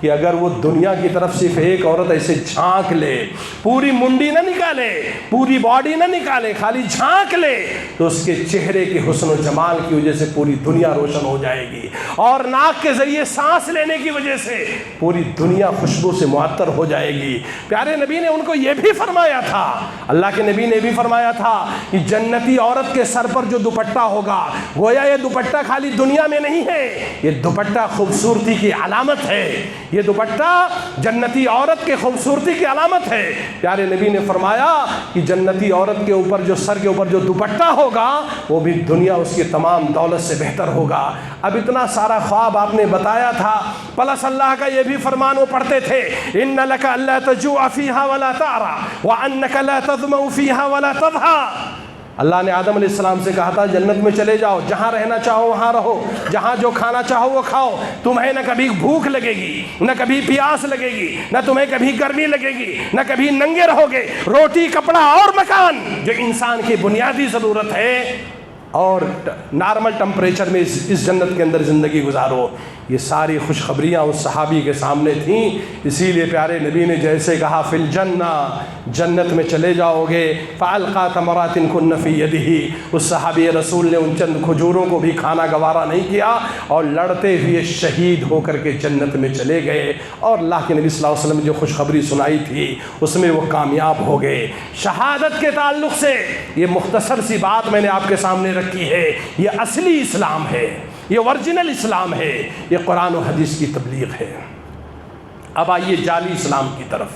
کہ اگر وہ دنیا کی طرف صرف ایک عورت ایسے جھانک لے، پوری منڈی نہ نکالے، پوری باڈی نہ نکالے، خالی جھانک لے، تو اس کے چہرے کے حسن و جمال کی وجہ سے پوری دنیا روشن ہو جائے گی، اور ناک کے ذریعے سانس لینے کی وجہ سے پوری دنیا خوشبو سے معطر ہو جائے گی۔ پیارے نبی نے ان کو یہ بھی فرمایا تھا، اللہ کے نبی نے بھی فرمایا تھا کہ جنتی عورت کے سر پر جو دوپٹہ ہوگا، گویا یہ دوپٹہ خالی دنیا میں نہیں ہے، یہ دوپٹہ خوبصورتی کی علامت ہے، یہ دوپٹہ جنتی عورت کے خوبصورتی کی علامت ہے۔ پیارے نبی نے فرمایا کہ جنتی عورت کے اوپر جو سر کے اوپر جو دوپٹہ ہوگا وہ بھی دنیا اس کی تمام دولت سے بہتر ہوگا۔ اب اتنا سارا خواب آپ نے بتایا تھا، پلس اللہ کا یہ بھی فرمان وہ پڑھتے تھے ان لک الا تجوع فیہا ولا تعرا وانک لا تظمأ فیہا ولا تضحا۔ اللہ نے آدم علیہ السلام سے کہا تھا جنت میں چلے جاؤ، جہاں رہنا چاہو وہاں رہو، جہاں جو کھانا چاہو وہ کھاؤ، تمہیں نہ کبھی بھوک لگے گی، نہ کبھی پیاس لگے گی، نہ تمہیں کبھی گرمی لگے گی، نہ کبھی ننگے رہو گے، روٹی کپڑا اور مکان جو انسان کی بنیادی ضرورت ہے، اور نارمل ٹمپریچر میں اس جنت کے اندر زندگی گزارو۔ یہ ساری خوشخبریاں اس صحابی کے سامنے تھیں، اسی لیے پیارے نبی نے جیسے کہا فی الجنہ، جنت میں چلے جاؤ گے، فَأَلْقَى تَمَرَاتٍ كُنَّ فِي يَدِهِ، اس صحابی رسول نے ان چند کھجوروں کو بھی کھانا گوارا نہیں کیا اور لڑتے ہوئے شہید ہو کر کے جنت میں چلے گئے، اور اللہ کے نبی صلی اللہ علیہ وسلم نے جو خوشخبری سنائی تھی اس میں وہ کامیاب ہو گئے۔ شہادت کے تعلق سے یہ مختصر سی بات میں نے آپ کے سامنے رکھی ہے، یہ اصلی اسلام ہے، یہ ورجنل اسلام ہے، یہ قرآن و حدیث کی تبلیغ ہے۔ اب آئیے جعلی اسلام کی طرف۔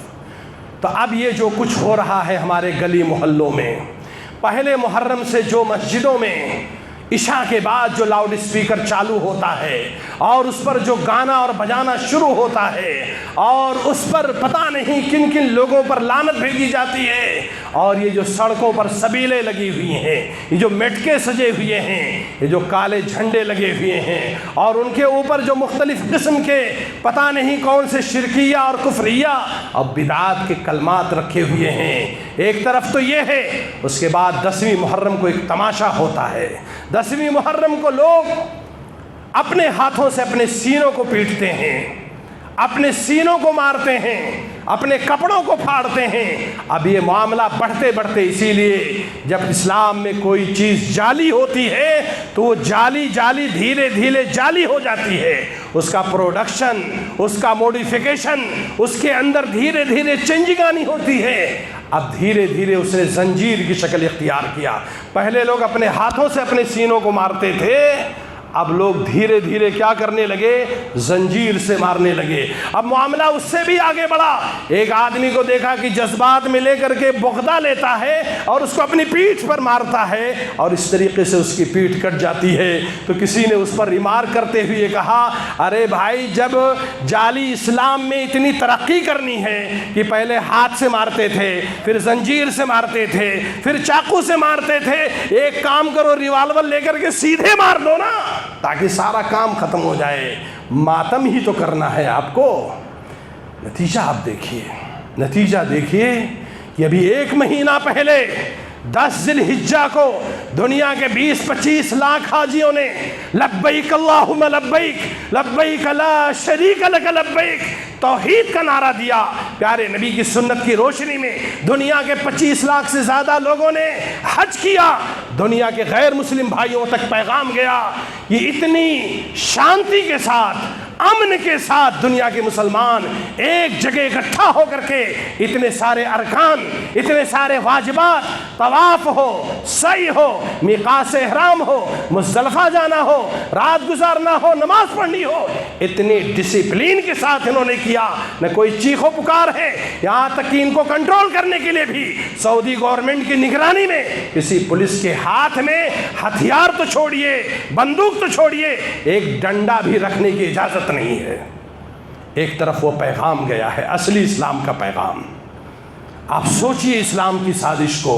تو اب یہ جو کچھ ہو رہا ہے ہمارے گلی محلوں میں، پہلے محرم سے جو مسجدوں میں عشاء کے بعد جو لاؤڈ اسپیکر چالو ہوتا ہے اور اس پر جو گانا اور بجانا شروع ہوتا ہے اور اس پر پتہ نہیں کن کن لوگوں پر لعنت بھیجی جاتی ہے، اور یہ جو سڑکوں پر سبیلیں لگی ہوئی ہیں، یہ جو میٹکے سجے ہوئے ہیں، یہ جو کالے جھنڈے لگے ہوئے ہیں اور ان کے اوپر جو مختلف قسم کے پتہ نہیں کون سے شرکیہ اور کفریہ اور بدعات کے کلمات رکھے ہوئے ہیں، ایک طرف تو یہ ہے، اس کے بعد 10ویں محرم کو ایک تماشا ہوتا ہے۔ 10ویں محرم کو لوگ اپنے ہاتھوں سے اپنے سینوں کو پیٹتے ہیں، اپنے سینوں کو مارتے ہیں، اپنے کپڑوں کو پھاڑتے ہیں۔ اب یہ معاملہ بڑھتے بڑھتے، اسی لیے جب اسلام میں کوئی چیز جعلی ہوتی ہے تو وہ جعلی دھیرے دھیرے جعلی ہو جاتی ہے، اس کا پروڈکشن، اس کا موڈیفیکیشن، اس کے اندر دھیرے دھیرے چینجنگ آنی ہوتی ہے۔ اب دھیرے دھیرے اس نے زنجیر کی شکل اختیار کیا۔ پہلے لوگ اپنے ہاتھوں سے اپنے سینوں کو مارتے تھے، اب لوگ دھیرے دھیرے کیا کرنے لگے؟ زنجیر سے مارنے لگے۔ اب معاملہ اس سے بھی آگے بڑھا، ایک آدمی کو دیکھا کہ جذبات میں لے کر کے بغدہ لیتا ہے اور اس کو اپنی پیٹھ پر مارتا ہے اور اس طریقے سے اس کی پیٹھ کٹ جاتی ہے، تو کسی نے اس پر ریمارک کرتے ہوئے کہا ارے بھائی، جب جعلی اسلام میں اتنی ترقی کرنی ہے کہ پہلے ہاتھ سے مارتے تھے، پھر زنجیر سے مارتے تھے، پھر چاقو سے مارتے تھے، ایک کام کرو ریوالور لے کر کے سیدھے مار دو نا تاکہ سارا کام ختم ہو جائے۔ ماتم ہی تو کرنا ہے آپ کو۔ نتیجہ آپ دیکھیے، نتیجہ دیکھیے کہ یہ بھی 1 مہینہ پہلے 10 ذی الحجہ کو دنیا کے 20-25 لاکھ حاجیوں نے لبیک اللہم لبیک لبیک لا شریک لک لبیک توحید کا نعرہ دیا۔ پیارے نبی کی سنت کی روشنی میں دنیا کے 25 لاکھ سے زیادہ لوگوں نے حج کیا، دنیا کے غیر مسلم بھائیوں تک پیغام گیا۔ یہ اتنی شانتی کے ساتھ، امن کے ساتھ دنیا کے مسلمان ایک جگہ اکٹھا ہو کر کے اتنے سارے ارکان، اتنے سارے واجبات، طواف ہو، سعی ہو، میقات احرام ہو، مزدلفہ جانا ہو، رات گزارنا ہو، نماز پڑھنی ہو، اتنی ڈسپلین کے ساتھ انہوں نے کیا۔ نہ کوئی چیخ و پکار ہے، یہاں تک کہ ان کو کنٹرول کرنے کے لیے بھی سعودی گورنمنٹ کی نگرانی میں کسی پولیس کے ہاتھ میں ہتھیار تو چھوڑیے، بندوق تو چھوڑیے، ایک ڈنڈا بھی رکھنے کی اجازت نہیں ہے۔ ایک طرف وہ پیغام گیا ہے، اصلی اسلام کا پیغام۔ آپ سوچئے اسلام کی سازش کو،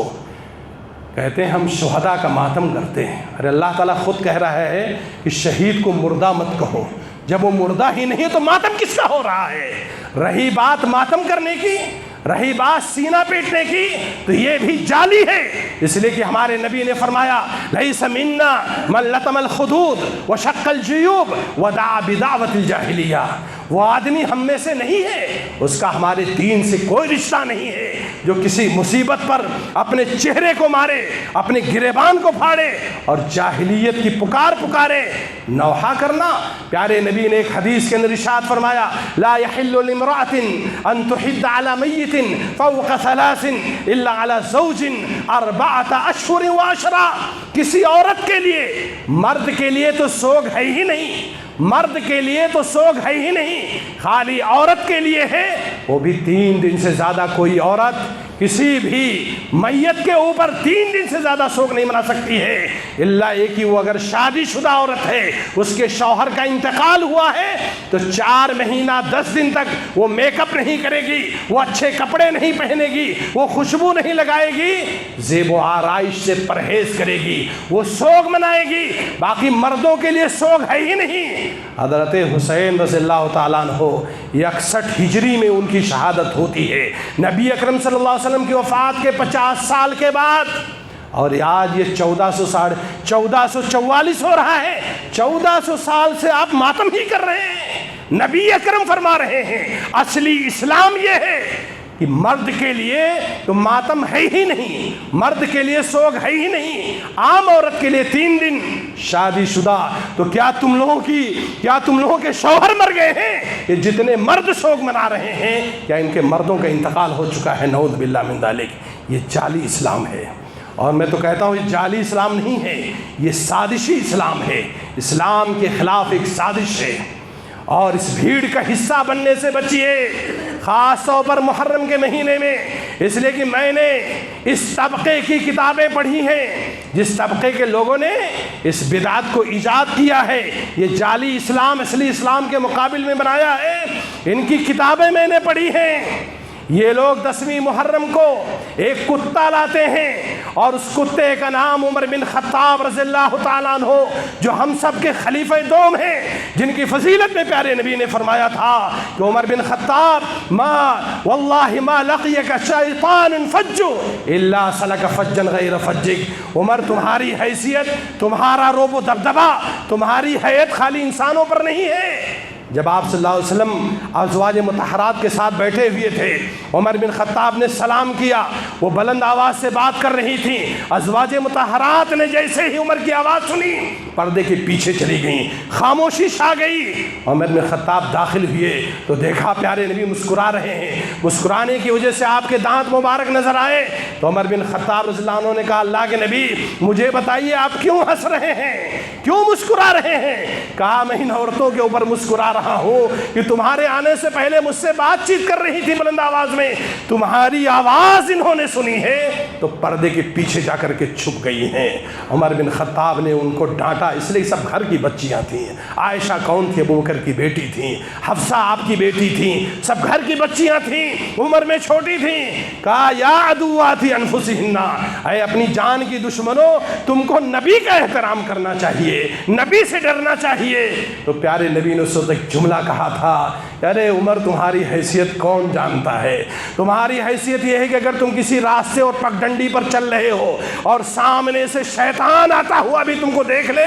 کہتے ہیں ہم شہداء کا ماتم کرتے ہیں، ارے اللہ تعالیٰ خود کہہ رہا ہے کہ شہید کو مردہ مت کہو، جب وہ مردہ ہی نہیں تو ماتم کس کا ہو رہا ہے؟ رہی بات ماتم کرنے کی، رہی بات سینہ پیٹنے کی، تو یہ بھی جعلی ہے، اس لیے کہ ہمارے نبی نے فرمایا لیس منا من لطم الخدود وشق الجیوب ودعا بدعوت الجاہلیہ، وہ آدمی ہم میں سے نہیں ہے، اس کا ہمارے دین سے کوئی رشتہ نہیں ہے، جو کسی مصیبت پر اپنے چہرے کو مارے، اپنے گریبان کو پھاڑے اور جاہلیت کی پکار پکارے۔ نوحہ کرنا، پیارے نبی نے ایک حدیث کے اندر ارشاد فرمایا لا يحل لامرأة ان تحد على میت فوق 3 الا على زوج 4 اشہر وعشرا۔ کسی عورت کے لیے، مرد کے لیے تو سوگ ہے ہی نہیں، مرد کے لیے تو سوگ ہے ہی نہیں، خالی عورت کے لیے ہے، وہ بھی 3 دن سے زیادہ کوئی عورت کسی بھی میت کے اوپر 3 دن سے زیادہ سوگ نہیں منا سکتی ہے، اللہ ایک ہی وہ اگر شادی شدہ عورت ہے، اس کے شوہر کا انتقال ہوا ہے تو 4 مہینہ 10 دن تک وہ میک اپ نہیں کرے گی، وہ اچھے کپڑے نہیں پہنے گی، وہ خوشبو نہیں لگائے گی، زیب و آرائش سے پرہیز کرے گی، وہ سوگ منائے گی۔ باقی مردوں کے لیے سوگ ہے ہی نہیں۔ حضرت حسین رضی اللہ تعالیٰ عنہ 61 ہجری میں ان کی شہادت ہوتی ہے، نبی اکرم صلی اللہ علیہ وسلم کی وفات کے 50 سال کے بعد، اور آج یہ 1444 ہو رہا ہے، 1400 سال سے آپ ماتم ہی کر رہے ہیں۔ نبی اکرم فرما رہے ہیں اصلی اسلام یہ ہے کہ مرد کے لیے تو ماتم ہے ہی نہیں، مرد کے لیے سوگ ہے ہی نہیں، عام عورت کے لیے 3 دن، شادی شدہ تو کیا تم لوگوں کے شوہر مر گئے ہیں؟ یہ جتنے مرد سوگ منا رہے ہیں کیا ان کے مردوں کا انتقال ہو چکا ہے؟ نعوذ باللہ من ذالک۔ یہ جعلی اسلام ہے، اور میں تو کہتا ہوں یہ جعلی اسلام نہیں ہے، یہ سازشی اسلام ہے، اسلام کے خلاف ایک سازش ہے۔ اور اس بھیڑ کا حصہ بننے سے بچیے، خاص طور پر محرم کے مہینے میں، اس لیے کہ میں نے اس طبقے کی کتابیں پڑھی ہیں، جس طبقے کے لوگوں نے اس بدعت کو ایجاد کیا ہے، یہ جعلی اسلام اصلی اسلام کے مقابل میں بنایا ہے، ان کی کتابیں میں نے پڑھی ہیں۔ یہ لوگ 10ویں محرم کو ایک کتا لاتے ہیں، اور اس کتے کا نام عمر بن خطاب رضی اللہ تعالیٰ عنہ، جو ہم سب کے خلیفہ دوم ہیں، جن کی فضیلت میں پیارے نبی نے فرمایا تھا کہ عمر بن خطاب واللہ ما لقیک شیطان فج الا سلک فجا غیر فجک، عمر تمہاری حیثیت، تمہارا روب و دبدبہ، تمہاری حیت خالی انسانوں پر نہیں ہے۔ جب آپ صلی اللہ علیہ وسلم ازواج مطہرات کے ساتھ بیٹھے ہوئے تھے، عمر بن خطاب نے سلام کیا، وہ بلند آواز سے بات کر رہی تھیں، ازواج مطہرات نے جیسے ہی عمر کی آواز سنی پردے کے پیچھے چلی گئیں، خاموشی چھا گئی۔ عمر بن خطاب داخل ہوئے تو دیکھا پیارے نبی مسکرا رہے ہیں، مسکرانے کی وجہ سے آپ کے دانت مبارک نظر آئے، تو عمر بن خطاب رضی اللہ عنہ نے کہا اللہ کے نبی مجھے بتائیے آپ کیوں ہنس رہے ہیں، کیوں مسکرا رہے ہیں؟ کہا میں ان عورتوں کے اوپر مسکرا رہا ہوں کہ تمہارے آنے سے پہلے مجھ سے بات چیت کر رہی تھی بلند آواز میں، تمہاری آواز انہوں نے سنی ہے تو پردے کے پیچھے جا کر کے چھپ گئی ہیں۔ عمر بن خطاب نے ان کو ڈانٹا، اس لیے سب گھر کی بچیاں تھیں، عائشہ کون تھی؟ ابو بکر کی بیٹی تھیں، حفصہ آپ کی بیٹی تھیں، سب گھر کی بچیاں تھیں، عمر میں چھوٹی تھیں۔ کہا یا عدوات انفسہن، اے اپنی جان کی دشمنوں، تم کو نبی کا احترام کرنا چاہیے، نبی سے ڈرنا چاہیے۔ تو پیارے نبی نے اس وقت جملہ کہا تھا، ارے عمر تمہاری حیثیت کون جانتا ہے؟ تمہاری حیثیت یہ ہے کہ اگر تم کسی راستے اور پگڈنڈی پر چل رہے ہو اور سامنے سے شیطان آتا ہوا بھی تم کو دیکھ لے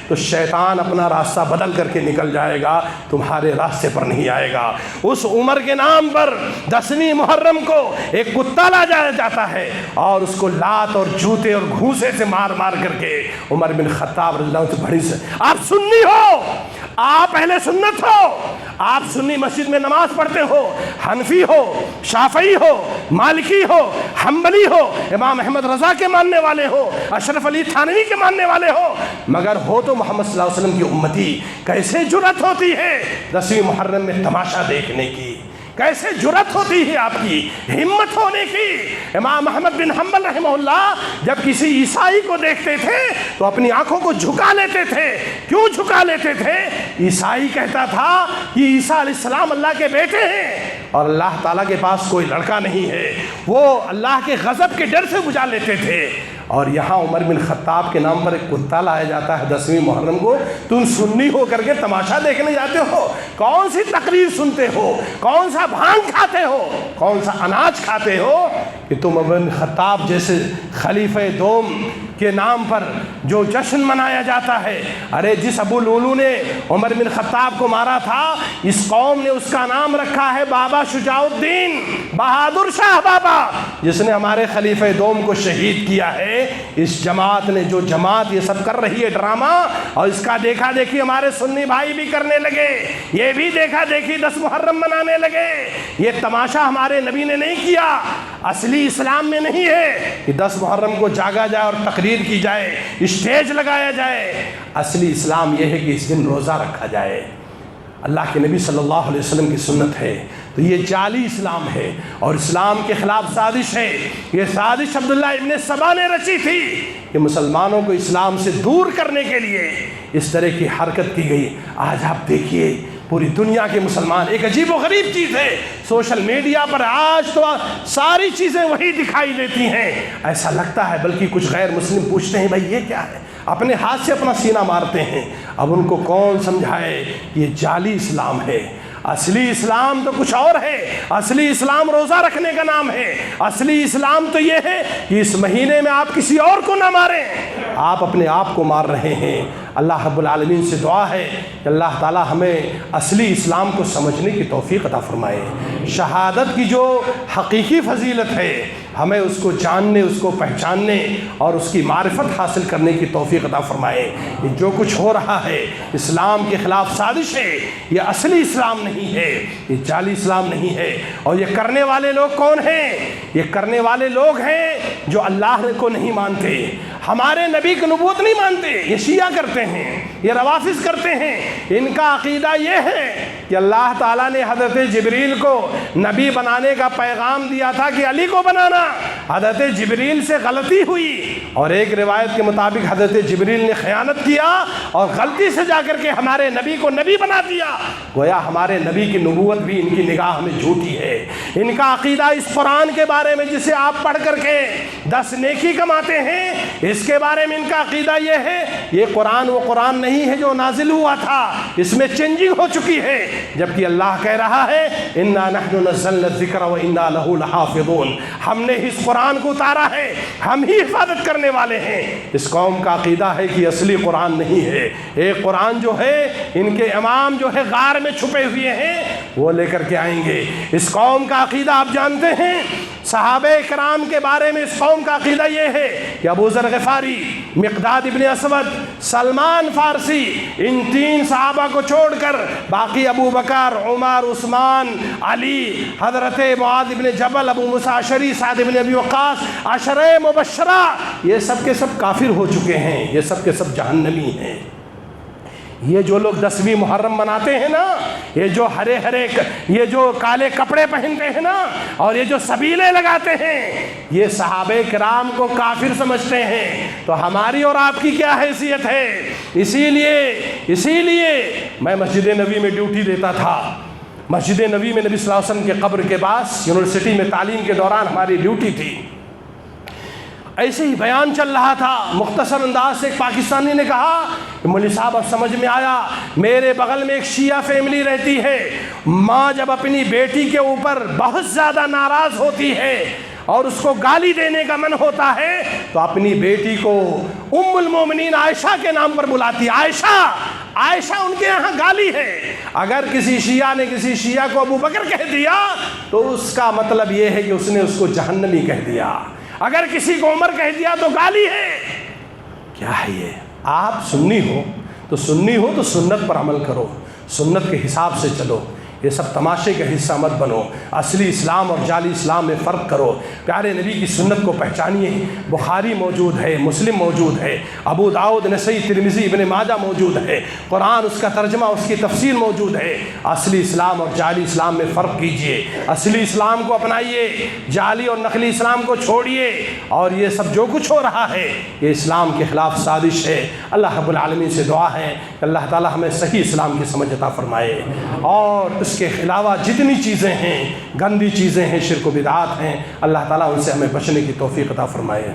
تو شیطان اپنا راستہ بدل کر کے نکل جائے گا، تمہارے راستے پر نہیں آئے گا۔ اس عمر کے نام پر 10ویں محرم کو ایک کتا لایا جاتا ہے اور اس کو لات اور جوتے اور گھوسے سے مار مار کر کے عمر بن خطاب رضی اللہ عنہ سے بڑی سے، آپ سنی ہو، آپ اہل سنت ہو، آپ سنی مسجد میں نماز پڑھتے ہو، حنفی ہو، شافعی ہو، مالکی ہو، حنبلی ہو، امام احمد رضا کے ماننے والے ہو، اشرف علی تھانوی کے ماننے والے ہو، مگر ہو تو محمد صلی اللہ علیہ وسلم کی امتی، کیسے جرأت ہوتی ہے 10ویں محرم میں تماشا دیکھنے کی؟ کیسے جرأت ہوتی ہے آپ کی، ہمت ہونے کی؟ امام احمد بن حنبل رحمہ اللہ جب کسی عیسائی کو دیکھتے تھے تو اپنی آنکھوں کو جھکا لیتے تھے۔ کیوں جھکا لیتے تھے؟ عیسائی کہتا تھا کہ عیسیٰ علیہ السلام اللہ کے بیٹے ہیں اور اللہ تعالیٰ کے پاس کوئی لڑکا نہیں ہے، وہ اللہ کے غضب کے ڈر سے بجا لیتے تھے۔ اور یہاں عمر بن خطاب کے نام پر ایک کتا لایا جاتا ہے 10ویں محرم کو، تم سنی ہو کر کے تماشا دیکھنے جاتے ہو؟ کون سی تقریر سنتے ہو؟ کون سا بھانگ کھاتے ہو؟ کون سا اناج کھاتے ہو کہ تم عمر بن خطاب جیسے خلیفہ دوم کے نام پر جو جشن منایا جاتا ہے؟ ارے جس ابو لولو نے عمر بن خطاب کو مارا تھا، اس قوم نے اس کا نام رکھا ہے بابا شجاع الدین، بہادر شاہ بابا، جس نے ہمارے خلیفہ دوم کو شہید کیا ہے۔ اس جماعت نے، جو جماعت یہ سب کر رہی ہے ڈرامہ، اور اس کا دیکھا دیکھی ہمارے سنی بھائی بھی کرنے لگے، یہ بھی دیکھا دیکھی 10 محرم منانے لگے۔ یہ تماشا ہمارے نبی نے نہیں کیا، اصلی اسلام میں نہیں ہے کہ 10 محرم کو جاگا جائے اور تقریر کی جائے، اسٹیج لگایا جائے۔ اصلی اسلام یہ ہے کہ اس دن روزہ رکھا جائے، اللہ کے نبی صلی اللہ علیہ وسلم کی سنت ہے۔ تو یہ جعلی اسلام ہے اور اسلام کے خلاف سازش ہے۔ یہ سازش عبداللہ ابن سبا نے رچی تھی کہ مسلمانوں کو اسلام سے دور کرنے کے لیے اس طرح کی حرکت کی گئی۔ آج آپ دیکھیے پوری دنیا کے مسلمان، ایک عجیب و غریب چیز ہے، سوشل میڈیا پر آج تو ساری چیزیں وہی دکھائی دیتی ہیں، ایسا لگتا ہے بلکہ کچھ غیر مسلم پوچھتے ہیں بھائی یہ کیا ہے، اپنے ہاتھ سے اپنا سینہ مارتے ہیں۔ اب ان کو کون سمجھائے یہ جعلی اسلام ہے؟ اصلی اسلام تو کچھ اور ہے۔ اصلی اسلام روزہ رکھنے کا نام ہے۔ اصلی اسلام تو یہ ہے کہ اس مہینے میں آپ کسی اور کو نہ ماریں، آپ اپنے آپ کو مار رہے ہیں۔ اللہ رب العالمین سے دعا ہے کہ اللہ تعالی ہمیں اصلی اسلام کو سمجھنے کی توفیق عطا فرمائے۔ شہادت کی جو حقیقی فضیلت ہے ہمیں اس کو جاننے، اس کو پہچاننے اور اس کی معرفت حاصل کرنے کی توفیق عطا فرمائے۔ یہ جو کچھ ہو رہا ہے اسلام کے خلاف سازش ہے، یہ اصلی اسلام نہیں ہے، یہ جعلی اسلام نہیں ہے۔ اور یہ کرنے والے لوگ کون ہیں؟ یہ کرنے والے لوگ ہیں جو اللہ کو نہیں مانتے، ہمارے نبی کی نبوت نہیں مانتے۔ یہ شیعہ کرتے ہیں، یہ روافظ کرتے ہیں۔ ان کا عقیدہ یہ ہے کہ اللہ تعالیٰ نے حضرت جبریل کو نبی بنانے کا پیغام دیا تھا کہ علی کو بنانا، حضرت جبریل سے غلطی ہوئی اور ایک روایت کے مطابق حضرت جبریل نے خیانت کیا اور غلطی سے جا کر کے ہمارے نبی کو نبی بنا دیا۔ گویا ہمارے نبی کی نبوت بھی ان کی نگاہ میں جھوٹی ہے۔ ان کا عقیدہ اس قرآن کے بارے میں جسے آپ پڑھ کر کے 10 نیکی کماتے ہیں، اس کے بارے میں ان کا عقیدہ یہ ہے یہ قرآن وہ قرآن نہیں ہے جو نازل ہوا تھا، اس میں چینجنگ ہو چکی ہے، جبکہ اللہ کہہ رہا ہے انا نحن نزلنا الذکر وانا لہ لحافظون، ہم نے اس قرآن کو اتارا ہے، ہم ہی حفاظت کرنے والے ہیں۔ اس قوم کا عقیدہ ہے کہ اصلی قرآن نہیں ہے، ایک قرآن جو ہے ان کے امام جو ہے غار میں چھپے ہوئے ہیں وہ لے کر کے آئیں گے۔ اس قوم کا عقیدہ آپ جانتے ہیں، صحابہ کرام کے بارے میں اس قوم کا عقیدہ یہ ہے کہ ابو ذر غفاری، مقداد ابن اسود، سلمان فارسی، ان 3 صحابہ کو چھوڑ کر باقی ابو بکر، عمر، عثمان، علی، حضرت معاذ ابن جبل، ابو موسیٰ اشعری، سعد ابن ابی وقاص، عشرہ مبشرہ، یہ سب کے سب کافر ہو چکے ہیں، یہ سب کے سب جہنمی ہیں۔ یہ جو لوگ 10ویں محرم مناتے ہیں نا، یہ جو ہرے یہ جو کالے کپڑے پہنتے ہیں نا اور یہ جو سبیلے لگاتے ہیں، یہ صحابہ کرام کو کافر سمجھتے ہیں، تو ہماری اور آپ کی کیا حیثیت ہے؟ اسی لیے میں مسجد نبوی میں ڈیوٹی دیتا تھا۔ مسجد نبوی میں نبی صلی اللہ علیہ وسلم کے قبر کے پاس یونیورسٹی میں تعلیم کے دوران ہماری ڈیوٹی تھی۔ ایسے ہی بیان چل رہا تھا، مختصر انداز سے ایک پاکستانی نے کہا کہ مولوی صاحب اب سمجھ میں آیا، میرے بغل میں ایک شیعہ فیملی رہتی ہے، ماں جب اپنی بیٹی کے اوپر بہت زیادہ ناراض ہوتی ہے اور اس کو گالی دینے کا من ہوتا ہے تو اپنی بیٹی کو ام المومنین عائشہ کے نام پر بلاتی، عائشہ ان کے یہاں گالی ہے۔ اگر کسی شیعہ نے کسی شیعہ کو ابو بکر کہہ دیا تو اس کا مطلب یہ ہے کہ اس نے اس کو جہنمی کہہ دیا، اگر کسی کو عمر کہہ دیا تو گالی ہے۔ کیا ہے یہ؟ آپ سنی ہو تو سنت پر عمل کرو، سنت کے حساب سے چلو، یہ سب تماشے کا حصہ مت بنو، اصلی اسلام اور جعلی اسلام میں فرق کرو، پیارے نبی کی سنت کو پہچانیے۔ بخاری موجود ہے، مسلم موجود ہے، ابو داؤد، نسائی، ترمذی، ابن ماجہ موجود ہے، قرآن اس کا ترجمہ، اس کی تفسیر موجود ہے۔ اصلی اسلام اور جعلی اسلام میں فرق کیجئے، اصلی اسلام کو اپنائیے، جعلی اور نقلی اسلام کو چھوڑیے، اور یہ سب جو کچھ ہو رہا ہے یہ اسلام کے خلاف سازش ہے۔ اللہ رب العالمین سے دعا ہے کہ اللہ تعالی ہمیں صحیح اسلام کی سمجھ عطا فرمائے، اور اس کے علاوہ جتنی چیزیں ہیں، گندی چیزیں ہیں، شرک و بدعات ہیں، اللہ تعالیٰ ان سے ہمیں بچنے کی توفیق عطا فرمائے۔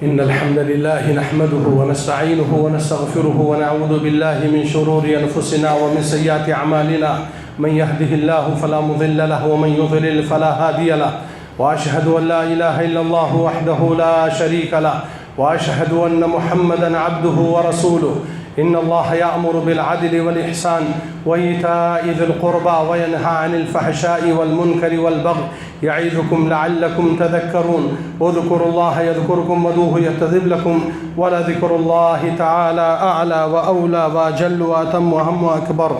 ان الحمد لله نحمده ونستعينه ونستغفره ونعوذ بالله من شرور انفسنا ومن سيئات اعمالنا، من يهده الله فلا مضل له ومن يضلل فلا هادي له، واشهد ان لا اله الا الله وحده لا شريك له، واشهد ان محمدا عبده ورسوله۔ ان الله يأمر بالعدل والإحسان وإيتاء ذي القربى وينهى عن الفحشاء والمنكر والبغي يعظكم لعلكم تذكرون۔ اذكروا الله يذكركم وادعوه يستجب لكم، ولذكر الله تعالى أعلى وأولى وأجل وأتم وأهم وأكبر۔